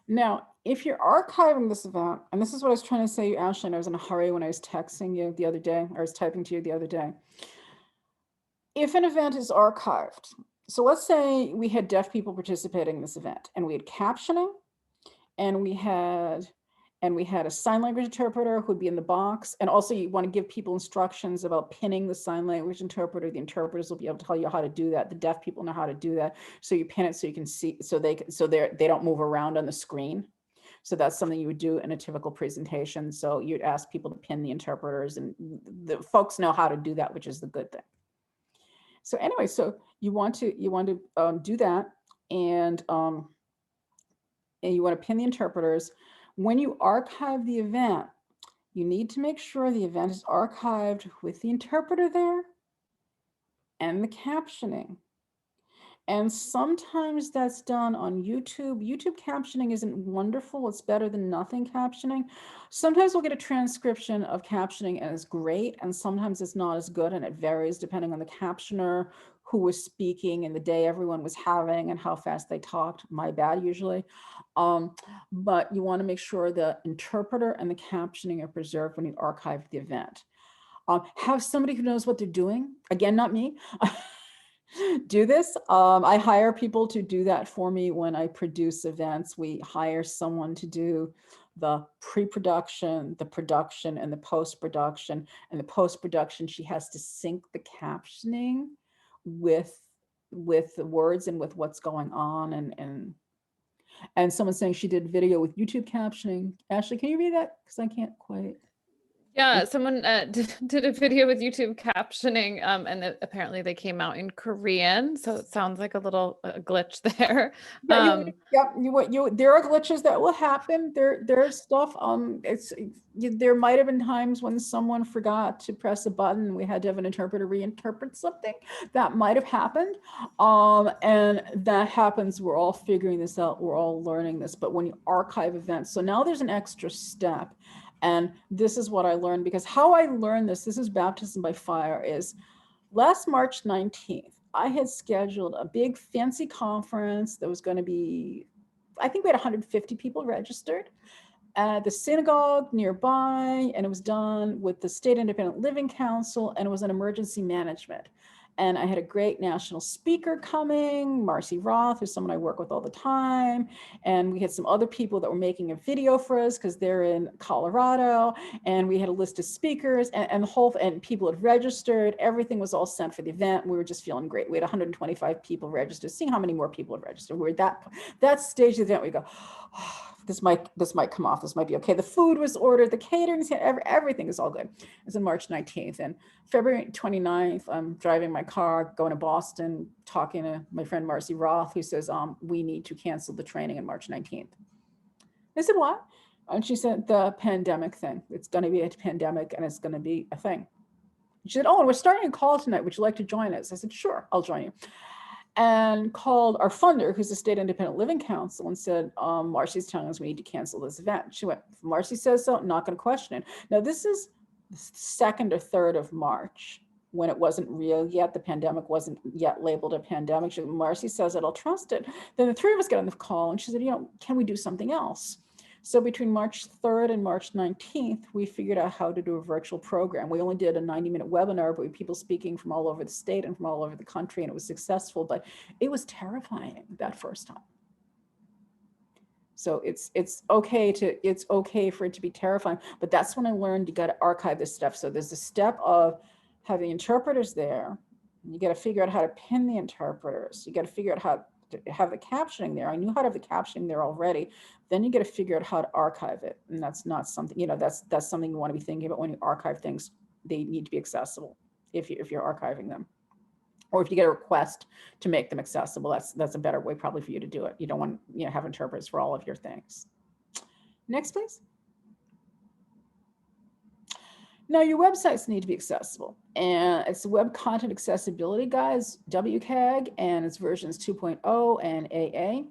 Now, if you're archiving this event, and this is what I was trying to say, Ashley, and I was in a hurry when I was texting you the other day, or I was typing to you the other day. If an event is archived, so let's say we had deaf people participating in this event, and we had captioning, and we had a sign language interpreter who would be in the box. And also you want to give people instructions about pinning the sign language interpreter. The interpreters will be able to tell you how to do that. The deaf people know how to do that. So you pin it so you can see, so they don't move around on the screen. So that's something you would do in a typical presentation. So you'd ask people to pin the interpreters, and the folks know how to do that, which is the good thing. So anyway, so you want to do that, and you want to pin the interpreters. When you archive the event, you need to make sure the event is archived with the interpreter there and the captioning. And sometimes that's done on YouTube. YouTube captioning isn't wonderful. It's better than nothing captioning. Sometimes we'll get a transcription of captioning and it's great, and sometimes it's not as good, and it varies depending on the captioner, who was speaking, and the day everyone was having, and how fast they talked. My bad, usually. But you want to make sure the interpreter and the captioning are preserved when you archive the event. Have somebody who knows what they're doing. Again, not me. Do this. I hire people to do that for me when I produce events. We hire someone to do the pre-production, the production, and the post-production. And the post-production, she has to sync the captioning with the words and with what's going on. And someone's saying she did video with YouTube captioning. Ashley, can you read that? Because I can't quite. Yeah, someone did a video with YouTube captioning, and apparently they came out in Korean, so it sounds like a little glitch there. There are glitches that will happen. There's stuff. There might have been times when someone forgot to press a button and we had to have an interpreter reinterpret something. That might have happened, and that happens. We're all figuring this out. We're all learning this. But when you archive events, so now there's an extra step. And this is what I learned, because how I learned this is baptism by fire, is last March 19th, I had scheduled a big fancy conference that was going to be, I think we had 150 people registered at the synagogue nearby, and it was done with the State Independent Living Council, and it was an emergency management. And I had a great national speaker coming, Marcy Roth, who's someone I work with all the time. And we had some other people that were making a video for us because they're in Colorado. And we had a list of speakers, and people had registered. Everything was all sent for the event. We were just feeling great. We had 125 people registered, seeing how many more people had registered. We were at that stage of the event, we go, oh, this might come off. This might be okay. The food was ordered, the catering, everything is all good. It was on March 19th, and February 29th, I'm driving my car, going to Boston, talking to my friend Marcy Roth, who says, we need to cancel the training on March 19th. I said, what? And she said, the pandemic thing. It's going to be a pandemic, and it's going to be a thing. She said, oh, and we're starting a call tonight. Would you like to join us? I said, sure, I'll join you. And called our funder, who's the State Independent Living Council, and said, Marcy's telling us we need to cancel this event. She went, Marcy says so, not going to question it. Now, this is the 2nd or 3rd of March, when it wasn't real yet. The pandemic wasn't yet labeled a pandemic. Marcy says it, I'll trust it. Then the three of us got on the call, and she said, can we do something else? So between March 3rd and March 19th, we figured out how to do a virtual program. We only did a 90-minute webinar, but with people speaking from all over the state and from all over the country, and it was successful, but it was terrifying that first time. So it's okay for it to be terrifying, but that's when I learned you got to archive this stuff. So there's a step of having interpreters there. You got to figure out how to pin the interpreters. You got to figure out how to have the captioning there. I knew how to have the captioning there already. Then you got to figure out how to archive it. And that's not something, that's something you want to be thinking about when you archive things. They need to be accessible if you're archiving them. Or if you get a request to make them accessible, that's a better way probably for you to do it. You don't want to have interpreters for all of your things. Next, please. Now your websites need to be accessible, and it's the Web Content Accessibility Guides, WCAG, and it's versions 2.0 and AA.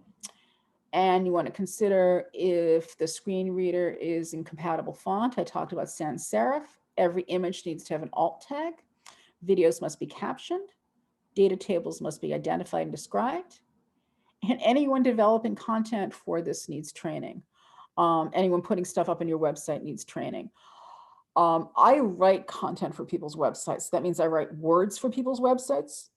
And you want to consider if the screen reader is in compatible font. I talked about sans serif. Every image needs to have an alt tag. Videos must be captioned. Data tables must be identified and described. And anyone developing content for this needs training. Anyone putting stuff up on your website needs training. I write content for people's websites. That means I write words for people's websites.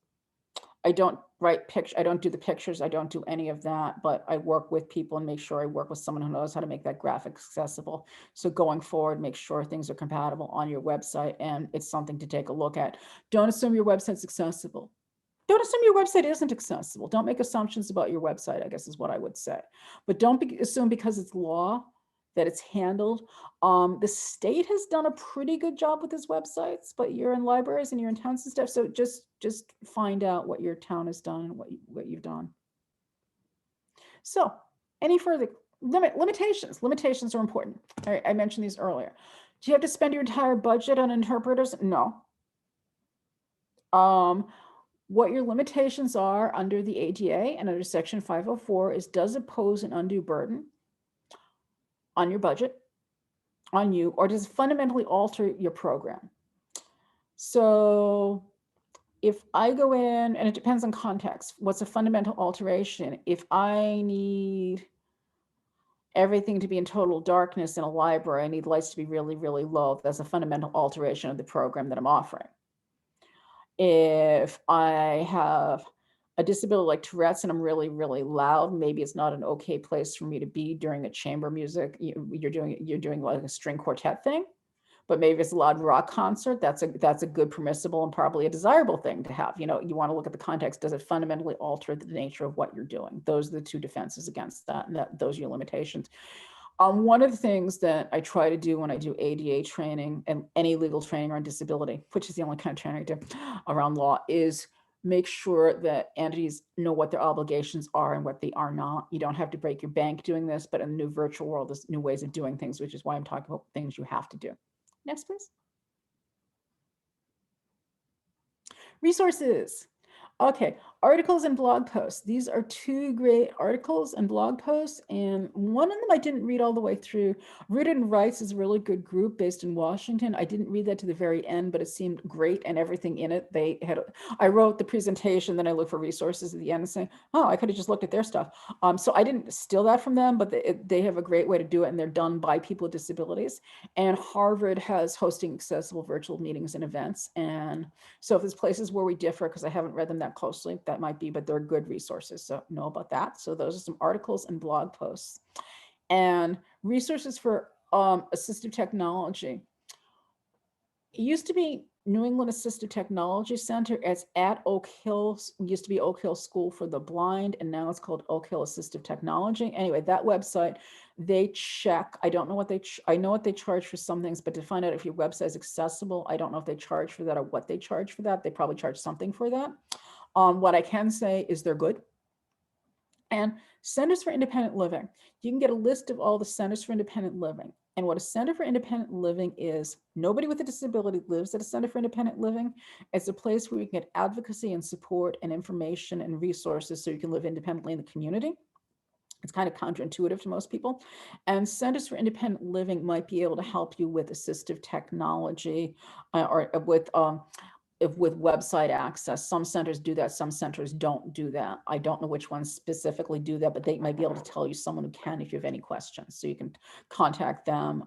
I don't write pictures. I don't do the pictures. I don't do any of that, but I work with people and make sure I work with someone who knows how to make that graphic accessible. So going forward, make sure things are compatible on your website and it's something to take a look at. Don't assume your website's accessible. Don't assume your website isn't accessible. Don't make assumptions about your website, I guess is what I would say. But don't assume because it's law that it's handled. The state has done a pretty good job with its websites, but you're in libraries and you're in towns and stuff. So just find out what your town has done and what you've done. So any further limitations? Limitations are important. I mentioned these earlier. Do you have to spend your entire budget on interpreters? No. What your limitations are under the ADA and under Section 504 is, does it pose an undue burden on your budget, on you, or does it fundamentally alter your program? So if I go in, and it depends on context, what's a fundamental alteration? If I need everything to be in total darkness in a library, I need lights to be really, really low, that's a fundamental alteration of the program that I'm offering. If I have a disability like Tourette's and I'm really, really loud, maybe it's not an okay place for me to be during a chamber music. You're doing like a string quartet thing, but maybe it's a loud rock concert. That's a good, permissible, and probably a desirable thing to have. You want to look at the context. Does it fundamentally alter the nature of what you're doing? Those are the two defenses against that, and those are your limitations. One of the things that I try to do when I do ADA training and any legal training around disability, which is the only kind of training I do around law, is make sure that entities know what their obligations are and what they are not. You don't have to break your bank doing this, but in the new virtual world, there's new ways of doing things, which is why I'm talking about things you have to do. Next, please. Resources. Okay, articles and blog posts. These are two great articles and blog posts, and one of them I didn't read all the way through. Rooted in Rights is a really good group based in Washington. I didn't read that to the very end, but it seemed great, and everything in it. I wrote the presentation, then I looked for resources at the end and saying, oh, I could have just looked at their stuff. So I didn't steal that from them, but they have a great way to do it, and they're done by people with disabilities. And Harvard has hosting accessible virtual meetings and events, and so if there's places where we differ, because I haven't read them that closely, that might be, but they're good resources. So know about that. So those are some articles and blog posts. And resources for assistive technology. It used to be New England Assistive Technology Center. It's at Oak Hill. It used to be Oak Hill School for the Blind, and now it's called Oak Hill Assistive Technology. Anyway, that website, they check. I don't know what I know what they charge for some things, but to find out if your website is accessible, I don't know if they charge for that or what they charge for that. They probably charge something for that. What I can say is they're good. And Centers for Independent Living. You can get a list of all the Centers for Independent Living. And what a Center for Independent Living is, nobody with a disability lives at a Center for Independent Living. It's a place where you can get advocacy and support and information and resources so you can live independently in the community. It's kind of counterintuitive to most people. And Centers for Independent Living might be able to help you with assistive technology or with if with website access. Some centers do that, some centers don't do that. I don't know which ones specifically do that, but they might be able to tell you someone who can if you have any questions. So you can contact them.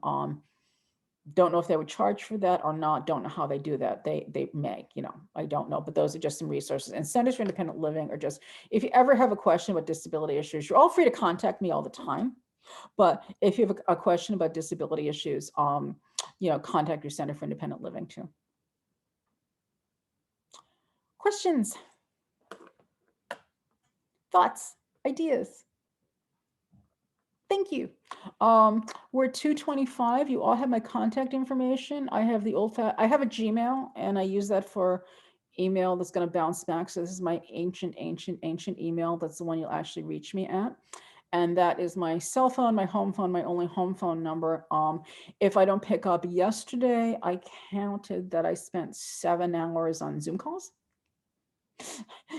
Don't know if they would charge for that or not. Don't know how they do that. They may, I don't know, but those are just some resources. And Centers for Independent Living are just, if you ever have a question about disability issues, you're all free to contact me all the time. But if you have a question about disability issues, contact your Center for Independent Living too. Questions? Thoughts? Ideas? Thank you. We're 2:25. You all have my contact information. I have I have a Gmail, and I use that for email that's going to bounce back. So this is my ancient email. That's the one you'll actually reach me at. And that is my cell phone, my home phone, my only home phone number. If I don't pick up, yesterday, I counted that I spent 7 hours on Zoom calls.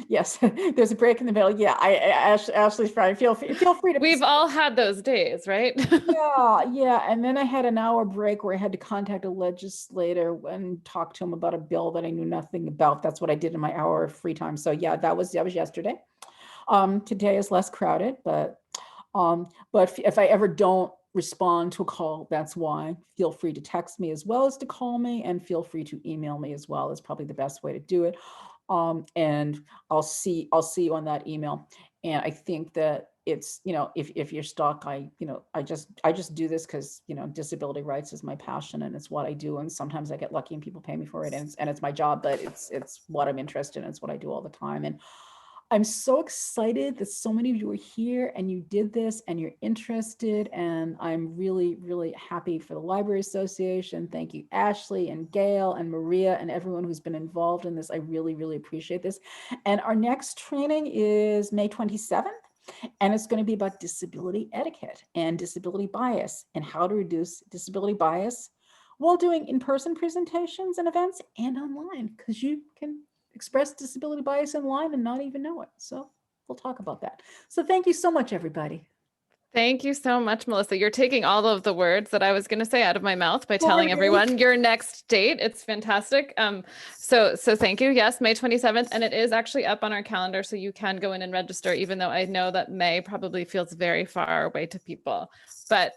Yes, there's a break in the middle. Yeah, Ashley's fine. Feel free to. We've all had those days, right? Yeah. And then I had an hour break where I had to contact a legislator and talk to him about a bill that I knew nothing about. That's what I did in my hour of free time. So yeah, that was yesterday. Today is less crowded, but if I ever don't respond to a call, that's why. Feel free to text me as well as to call me, and feel free to email me as well. Is probably the best way to do it. And I'll see you on that email. And I think that it's, if you're stuck, I just do this because, disability rights is my passion and it's what I do. And sometimes I get lucky and people pay me for it, and it's my job, but it's what I'm interested in. It's what I do all the time. And I'm so excited that so many of you are here and you did this and you're interested. And I'm really, really happy for the Library Association. Thank you, Ashley and Gail and Maria and everyone who's been involved in this. I really, really appreciate this. And our next training is May 27th. And it's going to be about disability etiquette and disability bias and how to reduce disability bias while doing in-person presentations and events and online, because you can express disability bias online and not even know it. So we'll talk about that. So thank you so much, everybody. Thank you so much, Melissa. You're taking all of the words that I was going to say out of my mouth by telling everyone your next date. It's fantastic. So thank you. Yes, May 27th. And it is actually up on our calendar, so you can go in and register, even though I know that May probably feels very far away to people. But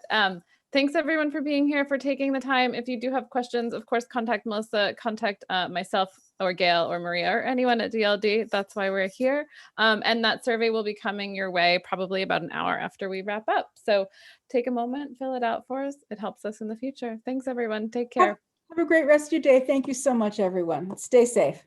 thanks everyone for being here, for taking the time. If you do have questions, of course, contact Melissa, contact myself or Gail or Maria or anyone at DLD. That's why we're here. And that survey will be coming your way probably about an hour after we wrap up. So take a moment, fill it out for us. It helps us in the future. Thanks everyone. Take care. Have a great rest of your day. Thank you so much, everyone. Stay safe.